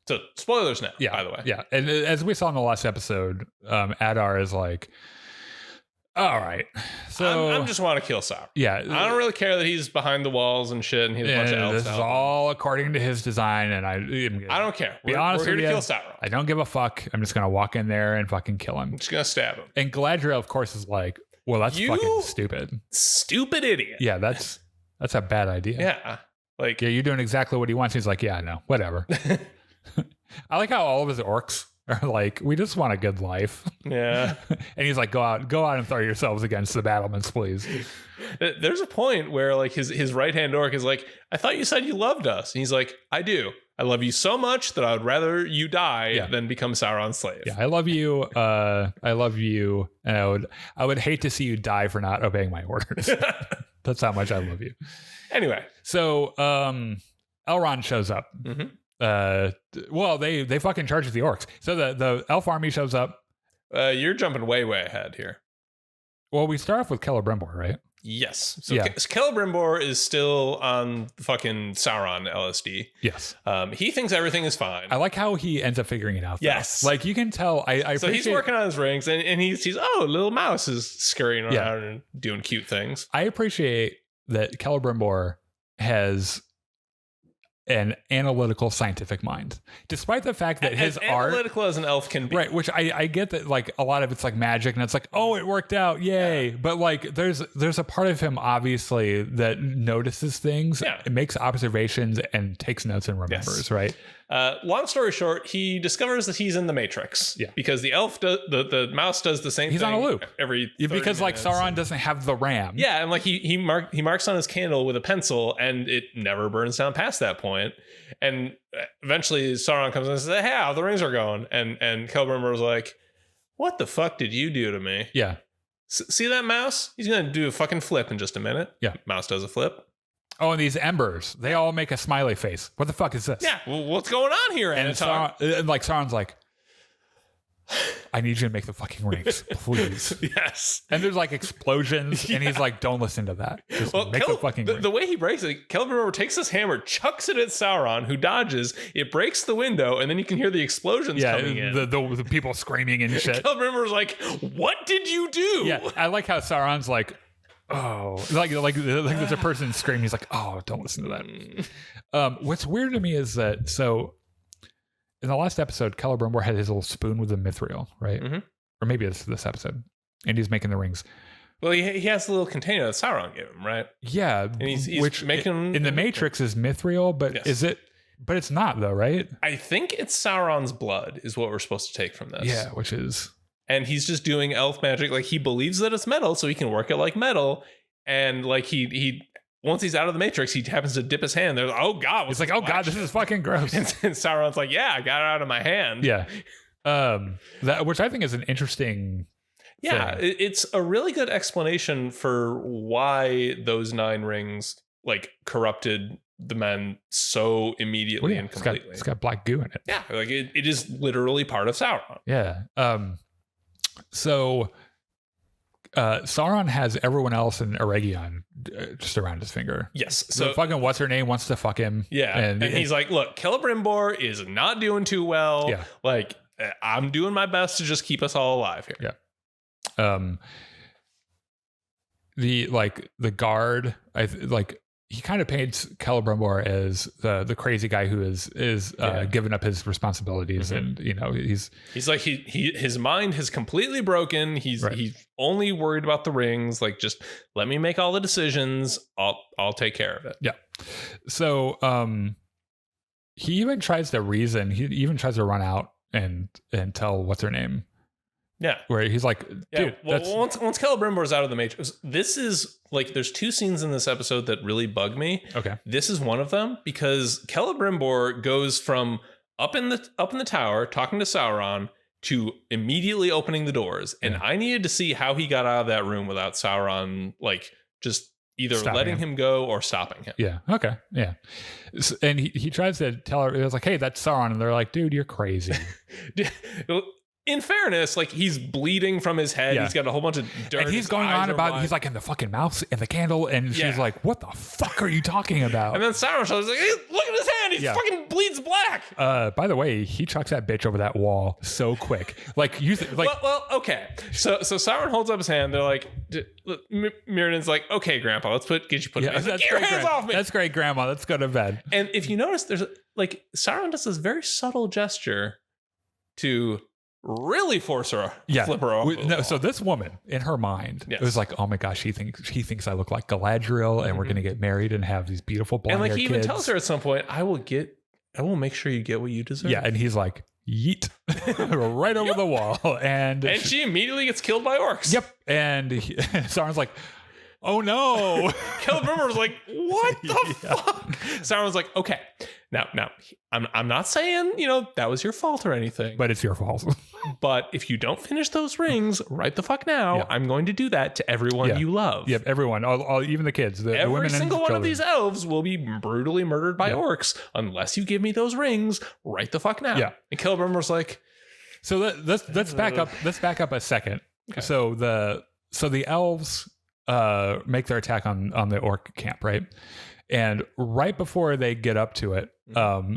So spoilers now. Yeah, by the way. Yeah, and as we saw in the last episode, Adar is like, all right, so I just want to kill Sauron. Yeah, I don't really care that he's behind the walls and shit, and he's a bunch of elves. This is all according to his design, and I don't care. We're here to kill Sauron. I don't give a fuck. I'm just gonna walk in there and fucking kill him. I'm just gonna stab him. And Galadriel, of course, is like, well, that's fucking stupid. Stupid idiot. Yeah, that's a bad idea. Yeah, like you're doing exactly what he wants. He's like, yeah, no, whatever. I like how all of his orcs are like, we just want a good life. Yeah. And he's like, go out and throw yourselves against the battlements, please. There's a point where like his right hand orc is like, I thought you said you loved us. And he's like, I do. I love you so much that I would rather you die than become Sauron's slave. Yeah, I love you. And I would hate to see you die for not obeying my orders. That's how much I love you. Anyway. So Elrond shows up. Mm-hmm. Well, they fucking charge the orcs. So the elf army shows up. You're jumping way here. Well, we start off with Celebrimbor, right? Yes. So Celebrimbor is still on fucking Sauron LSD. Yes. He thinks everything is fine. I like how he ends up figuring it out. Yes. Though. Like you can tell. So he's working on his rings, and he's little mouse is scurrying around and doing cute things. I appreciate that Celebrimbor has an analytical scientific mind, despite the fact that his art analytical as an elf can be, right, which I get that like a lot of it's like magic and it's like, oh, it worked out, yay. But like there's a part of him obviously that notices things, makes observations and takes notes and remembers. Right. Long story short, he discovers that he's in the Matrix. Yeah. Because the elf the mouse does the same thing. He's on a loop every 30 because minutes. like Sauron doesn't have the RAM. Yeah, and like he marks on his candle with a pencil and it never burns down past that point. And eventually Sauron comes in and says, hey, how the rings are going. And Celebrimbor's like, what the fuck did you do to me? Yeah. See that mouse? He's going to do a fucking flip in just a minute. Yeah. Mouse does a flip. Oh, and these embers, they all make a smiley face. What the fuck is this? Yeah, well, what's going on here? And Sauron's like, I need you to make the fucking rings, please. Yes. And there's like explosions, and he's like, don't listen to that. Just make the fucking ring. The way he breaks it, Celebrimbor takes his hammer, chucks it at Sauron, who dodges. It breaks the window, and then you can hear the explosions coming in. The people screaming and shit. Celebrimbor's like, what did you do? Yeah, I like how Sauron's like, oh, like there's a person screaming. He's like, oh, don't listen to that. What's weird to me is that in the last episode, Celebrimbor had his little spoon with the mithril, right? Mm-hmm. Or maybe it's this episode, and he's making the rings. Well, he has the little container that Sauron gave him, right? Yeah, and he's which making in the Matrix is mithril, but is it? But it's not though, right? I think it's Sauron's blood is what we're supposed to take from this. Yeah, which is. And he's just doing elf magic. Like he believes that it's metal, so he can work it like metal. And like he once he's out of the Matrix, he happens to dip his hand. They're like, oh God. It's like, oh God, this is fucking gross. And Sauron's like, yeah, I got it out of my hand. Yeah. That which I think is an interesting thing. It's a really good explanation for why those 9 rings like corrupted the men so immediately and completely. It's got black goo in it. Yeah, like it is literally part of Sauron. Yeah. So Sauron has everyone else in Eregion just around his finger. Yes. So fucking what's her name wants to fuck him. Yeah. And he's like, look, Celebrimbor is not doing too well. Yeah. Like I'm doing my best to just keep us all alive here. Yeah. The guard, he kind of paints Celebrimbor as the crazy guy who is giving up his responsibilities, and he's like his mind has completely broken. He's only worried about the rings. Like, just let me make all the decisions. I'll take care of it. Yeah. So he even tries to reason. He even tries to run out and tell what's her name, Yeah. Where he's like, dude, well, once Celebrimbor's out of the Matrix, this is like, there's two scenes in this episode that really bug me. Okay. This is one of them because Celebrimbor goes from up in the tower talking to Sauron to immediately opening the doors. And I needed to see how he got out of that room without Sauron, like, just either letting him go or stopping him. Yeah. Okay. Yeah. And he tries to tell her, it was like, hey, that's Sauron. And they're like, dude, you're crazy. In fairness, like, he's bleeding from his head. Yeah. He's got a whole bunch of dirt. And he's going on about, he's like in the fucking mouth and the candle. And she's like, what the fuck are you talking about? And then Sauron was like, hey, look at his hand. He fucking bleeds black. By the way, he chucks that bitch over that wall so quick. Like, well, okay. So Sauron holds up his hand. They're like, Mirrodin's like, okay, Grandpa, get your hands off me. That's great, Grandma. Let's go to bed. And if you notice, there's like, Sauron does this very subtle gesture to really force her, flip her off. So this woman, in her mind, it was like, oh my gosh, she thinks I look like Galadriel, and we're gonna get married and have these beautiful blonde and like he even kids. tells her at some point, I will make sure you get what you deserve. Yeah, and he's like, yeet, right over the wall, and she immediately gets killed by orcs. Yep, and Sauron's like, oh no. Celebrimbor's like, what the fuck? Sauron's like, okay, now I'm not saying, that was your fault or anything. But it's your fault. But if you don't finish those rings right the fuck now, I'm going to do that to everyone you love. Yep, everyone, all even the kids. The Every women single and one of these elves will be brutally murdered by orcs unless you give me those rings right the fuck now. Yeah. And Celebrimbor's like, so let's back up. Let's back up a second. Okay. So the elves make their attack on the orc camp, right? And right before they get up to it,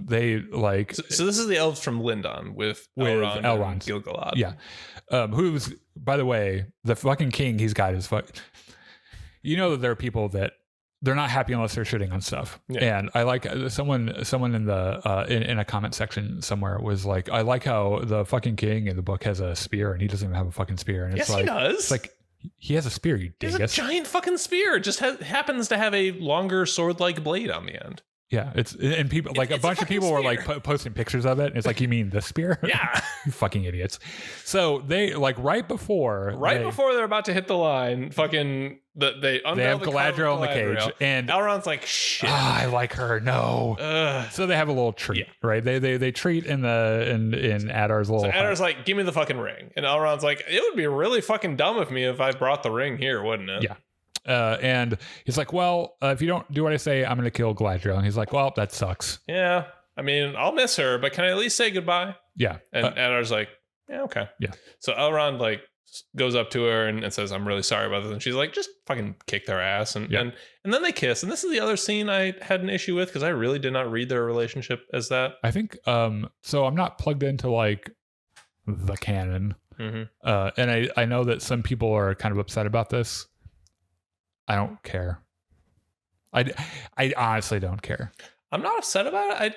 they like. So this is the elves from Lindon with Elrond and Gil-galad. Yeah, who's, by the way, the fucking king. He's got his fuck. You know that there are people that they're not happy unless they're shitting on stuff. Yeah. And I like someone in the in a comment section somewhere was like, I like how the fucking king in the book has a spear and he doesn't even have a fucking spear. And it's yes, like, he does. It's like, he has a spear, you dingus. There's a giant fucking spear. It just happens to have a longer sword-like blade on the end. Yeah, and people like a bunch of people were like posting pictures of it. And it's like, you mean the spear? Yeah, you fucking idiots. So they like right before they're about to hit the line, fucking they have Galadriel in the cage, and Elrond's like, shit, I like her. No, so they have a little treat, right? They treat in Adar's little. So Adar's like, give me the fucking ring, and Elrond's like, it would be really fucking dumb of me if I brought the ring here, wouldn't it? Yeah. And he's like, well, if you don't do what I say, I'm going to kill Galadriel. And he's like, well, that sucks. Yeah. I mean, I'll miss her, but can I at least say goodbye? Yeah. And Adar's like, yeah, okay. Yeah. So Elrond like goes up to her and says, I'm really sorry about this. And she's like, just fucking kick their ass. And then they kiss. And this is the other scene I had an issue with because I really did not read their relationship as that. I think, so I'm not plugged into like the canon. Mm-hmm. And I know that some people are kind of upset about this. I don't care. I honestly don't care. I'm not upset about it.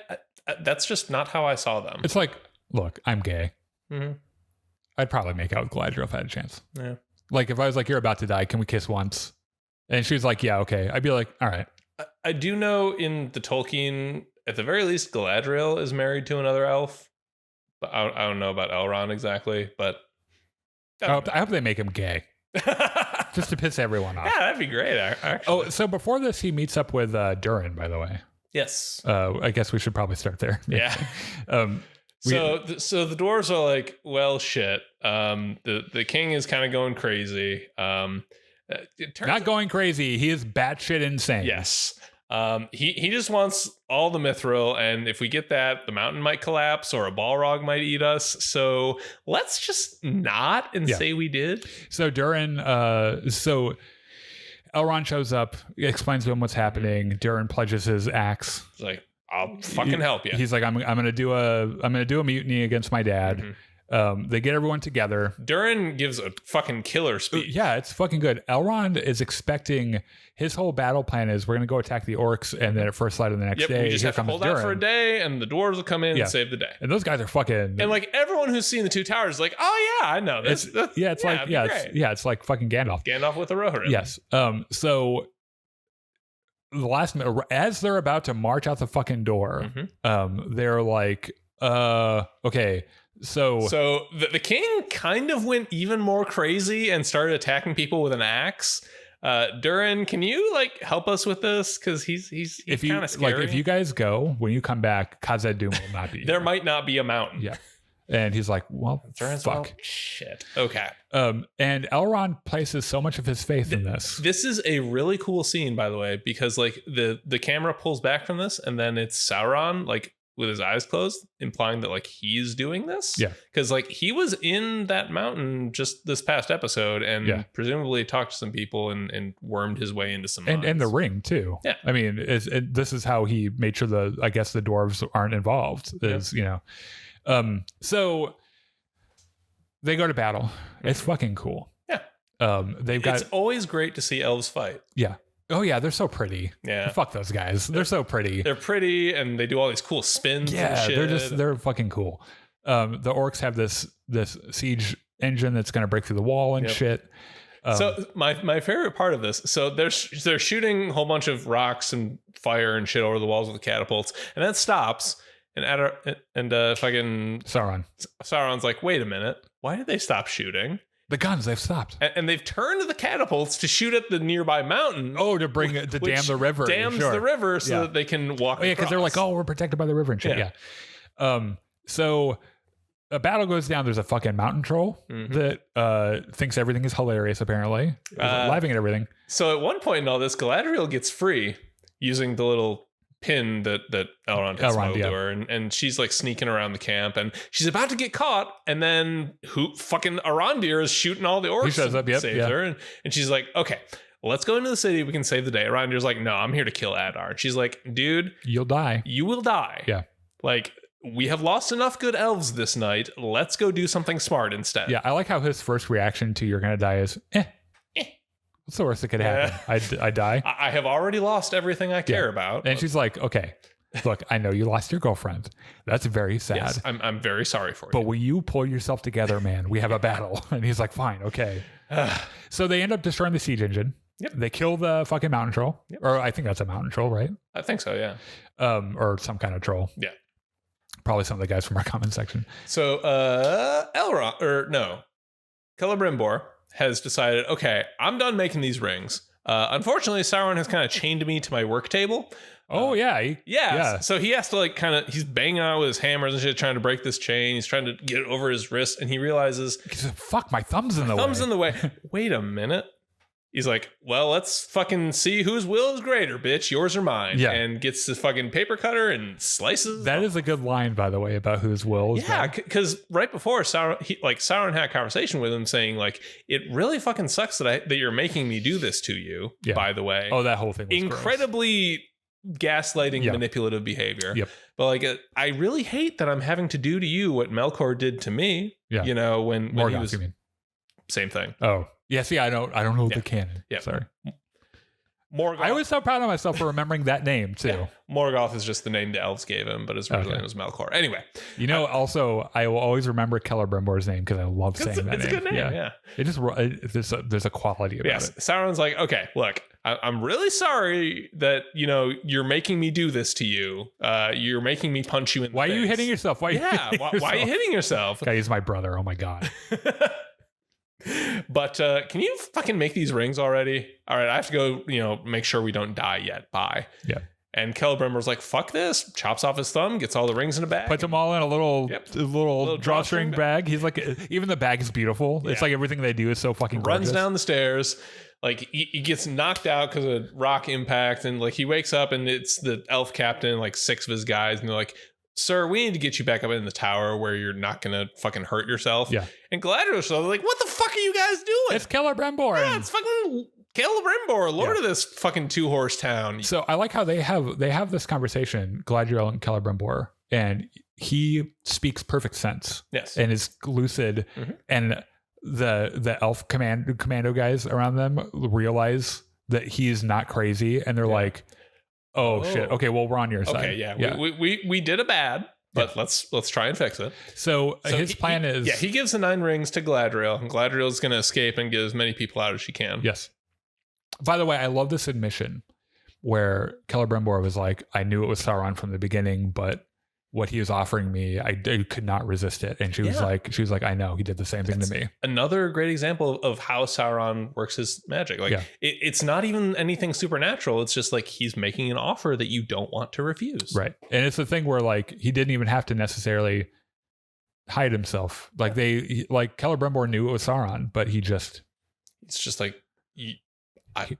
That's just not how I saw them. It's like, look, I'm gay. Mm-hmm. I'd probably make out with Galadriel if I had a chance. Yeah. Like if I was like, you're about to die, can we kiss once? And she was like, yeah, okay. I'd be like, all right. I do know in the Tolkien, at the very least, Galadriel is married to another elf. But I don't know about Elrond exactly, but I hope they make him gay. Just to piss everyone off. Yeah, that'd be great, actually. Oh, so before this, he meets up with Durin, by the way. Yes. I guess we should probably start there. Yeah. So the dwarves are like, well, shit. The king is kind of going crazy. Not going crazy. He is batshit insane. Yes. He just wants all the mithril, and if we get that, the mountain might collapse or a Balrog might eat us. So let's just not say we did. So Durin, so Elrond shows up, explains to him what's happening. Durin pledges his axe. He's like, I'll fucking help you. He's like, I'm gonna do a mutiny against my dad. Mm-hmm. They get everyone together. Durin gives a fucking killer speech. Yeah, it's fucking good. Elrond is expecting his whole battle plan is we're going to go attack the orcs, and then at first light of the next day, we just have to hold out for a day, and the dwarves will come in and save the day. And those guys are fucking. And like everyone who's seen the Two Towers is like, oh yeah, I know this. It's like fucking Gandalf. Gandalf with a Rohirrim. Yes. So the last minute, as they're about to march out the fucking door, they're like, Okay. So the king kind of went even more crazy and started attacking people with an axe. Durin, can you like help us with this? Because he's kind of scary. Like if you guys go, when you come back, Khazad-dûm will not be. There might not be a mountain. Yeah. And he's like, well, Durin's fuck. well, shit. Okay. And Elrond places so much of his faith in this. This is a really cool scene, by the way, because like the camera pulls back from this, and then it's Sauron like with his eyes closed, implying that like he's doing this. Yeah. Because like he was in that mountain just this past episode and presumably talked to some people and wormed his way into some and the ring too. Yeah. I mean, this is how he made sure the dwarves aren't involved. So they go to battle. It's fucking cool. Yeah. It's always great to see elves fight. Yeah. Oh yeah, they're so pretty. Yeah. Fuck those guys. They're so pretty. They're pretty and they do all these cool spins and shit. They're fucking cool. The orcs have this siege engine that's going to break through the wall and shit. So my favorite part of this, so they're shooting a whole bunch of rocks and fire and shit over the walls with the catapults, and that stops. And fucking Sauron's like, wait a minute, why did they stop shooting? The guns, they've stopped. And they've turned the catapults to shoot at the nearby mountain. Oh, to bring it to dam the river. Dams the river so that they can walk. Oh yeah, because they're like, oh, we're protected by the river and shit. Yeah. So a battle goes down. There's a fucking mountain troll that thinks everything is hilarious. Apparently, laughing at everything. So at one point in all this, Galadriel gets free using the little pin that Elrond had smoked to her, and she's like sneaking around the camp, and she's about to get caught, and then fucking Arondir is shooting all the orcs. He shows up, saves her, and she's like, okay, let's go into the city, we can save the day. Arondir's like, no, I'm here to kill Adar. And she's like, dude, you'll die. You will die. Yeah. Like, we have lost enough good elves this night. Let's go do something smart instead. Yeah, I like how his first reaction to you're gonna die is what's the worst that could happen? I die. I have already lost everything I care about. And she's like, okay, look, I know you lost your girlfriend. That's very sad. Yes, I'm very sorry for you. But will you pull yourself together, man? We have a battle. And he's like, fine, okay. So they end up destroying the siege engine. Yep. They kill the fucking mountain troll. Yep. Or I think that's a mountain troll, right? I think so, yeah. Or some kind of troll. Yeah. Probably some of the guys from our comment section. So Celebrimbor has decided, okay, I'm done making these rings. Unfortunately, Sauron has kind of chained me to my work table. So he has to like he's banging out with his hammers and shit, trying to break this chain. He's trying to get it over his wrist, and he realizes, fuck, my thumb's in the way. Thumb's in the way. Wait a minute. He's like, well, let's fucking see whose will is greater, bitch, yours or mine. Yeah. And gets his fucking paper cutter and slices. That is a good line, by the way, about whose will is better. Because right before Sauron had a conversation with him saying, like, it really fucking sucks that you're making me do this to you, by the way. Oh, that whole thing was incredibly gaslighting, manipulative behavior. Yep. But like, I really hate that I'm having to do to you what Melkor did to me. Yeah. You know, when he was... You mean. Same thing. Oh. Yeah, see, I don't know the canon. Yeah. Sorry. Morgoth. I was so proud of myself for remembering that name, too. Yeah. Morgoth is just the name the elves gave him, but his original name was Melkor. Anyway. Also, I will always remember Celebrimbor's name because I love saying that name. It's a good name, yeah. It just, there's a quality about it. Sauron's like, okay, look, I'm really sorry that, you're making me do this to you. You're making me punch you in the face. Why are you hitting yourself? Why are you hitting yourself? Guy, he's my brother. Oh, my God. But can you fucking make these rings already? All right, I have to go, make sure we don't die yet. Bye. Yeah. And Celebrimbor's like, fuck this. Chops off his thumb, gets all the rings in a bag. Puts them all in a little drawstring bag. He's like, even the bag is beautiful. Yeah. It's like everything they do is so fucking gorgeous. Runs down the stairs. Like he gets knocked out because of rock impact. And like he wakes up and it's the elf captain and like 6 of his guys. And they're like, sir, we need to get you back up in the tower where you're not going to fucking hurt yourself. Yeah. And Galadriel's like, what the fuck are you guys doing? It's Celebrimbor. Yeah, it's fucking Celebrimbor, lord of this fucking 2-horse town. So I like how they have this conversation, Galadriel and Celebrimbor, and he speaks perfect sense. Yes. And is lucid. Mm-hmm. And the elf commando guys around them realize that he's not crazy. And they're like, oh shit. Okay, well, we're on your side. Okay, yeah. We did a bad, but let's try and fix it. So his plan is... Yeah, he gives the 9 rings to Galadriel, and Galadriel's going to escape and get as many people out as she can. Yes. By the way, I love this admission where Celebrimbor was like, I knew it was Sauron from the beginning, but what he was offering me, I could not resist it. And she was like, I know, he did the same thing to me. Another great example of how Sauron works his magic. Like it's not even anything supernatural. It's just like he's making an offer that you don't want to refuse. Right. And it's the thing where like he didn't even have to necessarily hide himself. Like Celebrimbor knew it was Sauron, but it's just like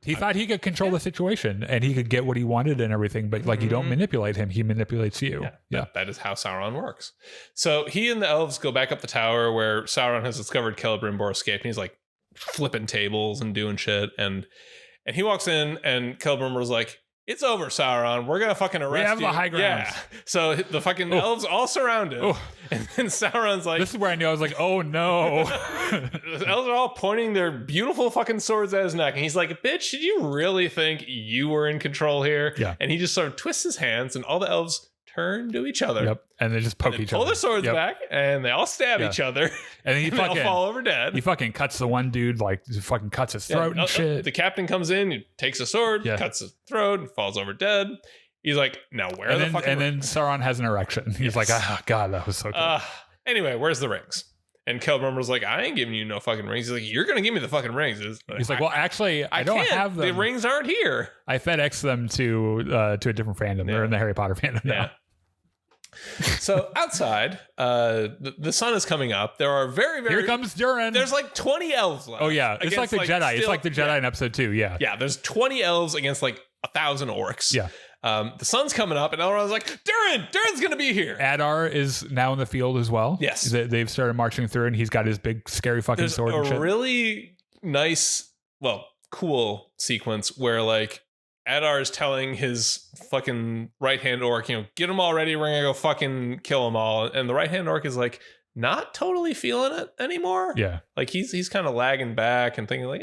he thought he could control the situation and he could get what he wanted and everything, but like you don't manipulate him, he manipulates you. That is how Sauron works. So he and the elves go back up the tower where Sauron has discovered Celebrimbor escaped, and he's like flipping tables and doing shit, and he walks in and Celebrimbor's like, it's over, Sauron. We're gonna fucking arrest you. We have the high ground. Yeah. So the fucking elves all surround him. And then Sauron's like, this is where I knew. I was like, oh no. The elves are all pointing their beautiful fucking swords at his neck. And he's like, bitch, did you really think you were in control here? Yeah. And he just sort of twists his hands and all the elves turn to each other. Yep. And they just poke each other. Pull their swords back and they all stab each other. And then he fucking fall over dead. He fucking cuts the one dude, like fucking cuts his throat and shit. The captain comes in, he takes a sword, cuts his throat, and falls over dead. He's like, now where are the fucking And then Sauron has an erection. He's like, oh God, that was so cool. Anyway, where's the rings? And Celebrimbor's like, I ain't giving you no fucking rings. He's like, you're going to give me the fucking rings. He's like, well, actually, I don't have them. The rings aren't here. I FedEx them to a different fandom. They're in the Harry Potter fandom now. So outside, the sun is coming up. There are very Here comes Durin. There's like 20 elves left. Oh, yeah. It's like the Jedi. It's like the Jedi in episode 2. Yeah. Yeah, there's 20 elves against like 1,000 orcs. Yeah. The sun's coming up, and Elrond's like, Durin's going to be here. Adar is now in the field as well. Yes. They've started marching through, and he's got his big, scary fucking sword and shit. There's a really nice, cool sequence where, like, Adar is telling his fucking right-hand orc, get them all ready, we're going to go fucking kill them all. And the right-hand orc is like, not totally feeling it anymore. Yeah. Like he's kind of lagging back and thinking like,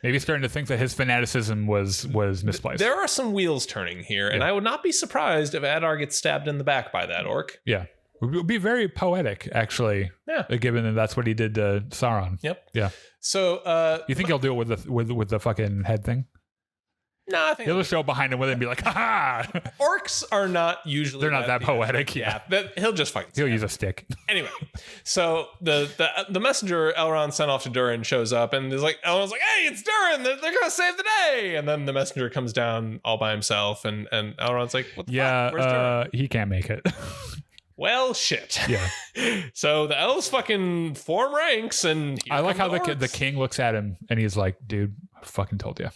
maybe starting to think that his fanaticism was misplaced. There are some wheels turning here, and I would not be surprised if Adar gets stabbed in the back by that orc. Yeah. It would be very poetic, actually. Yeah. Given that that's what he did to Sauron. Yep. Yeah. So you think he'll do it with the fucking head thing? No, I think he'll just show behind him with it and be like, ha! Orcs are not usually. They're not that poetic. Yeah. He'll just fight. He'll use a stick. Anyway, so the messenger Elrond sent off to Durin shows up, and is like, Elrond's like, hey, it's Durin. They're gonna save the day. And then the messenger comes down all by himself, and Elrond's like, what the fuck? Where's Durin? He can't make it. Well, shit. Yeah. So the elves fucking form ranks, and I like how the king looks at him and he's like, dude, I fucking told you.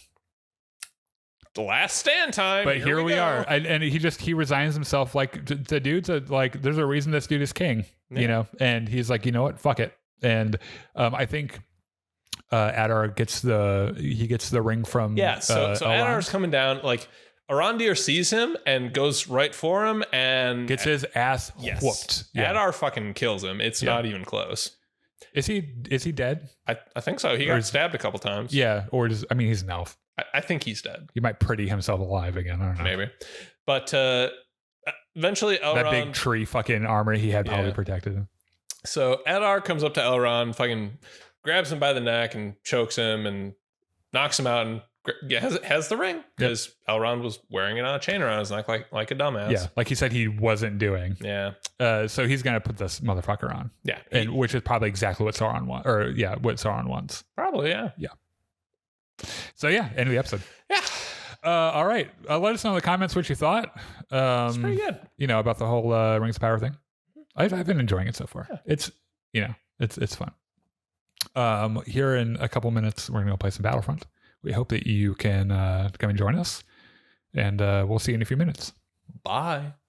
The last stand time. But here we are. And he resigns himself like the dude's like, there's a reason this dude is king, and he's like, you know what? Fuck it. And I think Adar gets the ring from so Adar's coming down, like Arondir sees him and goes right for him and gets his ass whooped. Yeah. Adar fucking kills him. It's not even close. Is he dead? I think so. He got stabbed a couple times. Yeah, or he's an elf. I think he's dead. He might pretty himself alive again. I don't know. Maybe. But eventually Elrond... That big tree fucking armor he had probably protected him. So Adar comes up to Elrond, fucking grabs him by the neck and chokes him and knocks him out and has the ring. Because Elrond was wearing it on a chain around his neck like a dumbass. Yeah, like he said he wasn't doing. Yeah. So he's going to put this motherfucker on. Yeah. And which is probably exactly what Sauron wants. Or what Sauron wants. Probably, yeah. Yeah. So end of the episode. Yeah. All right. Let us know in the comments what you thought. It's pretty good. About the whole Rings of Power thing. I've been enjoying it so far. Yeah. It's fun. Here in a couple minutes, we're gonna go play some Battlefront. We hope that you can come and join us, and we'll see you in a few minutes. Bye.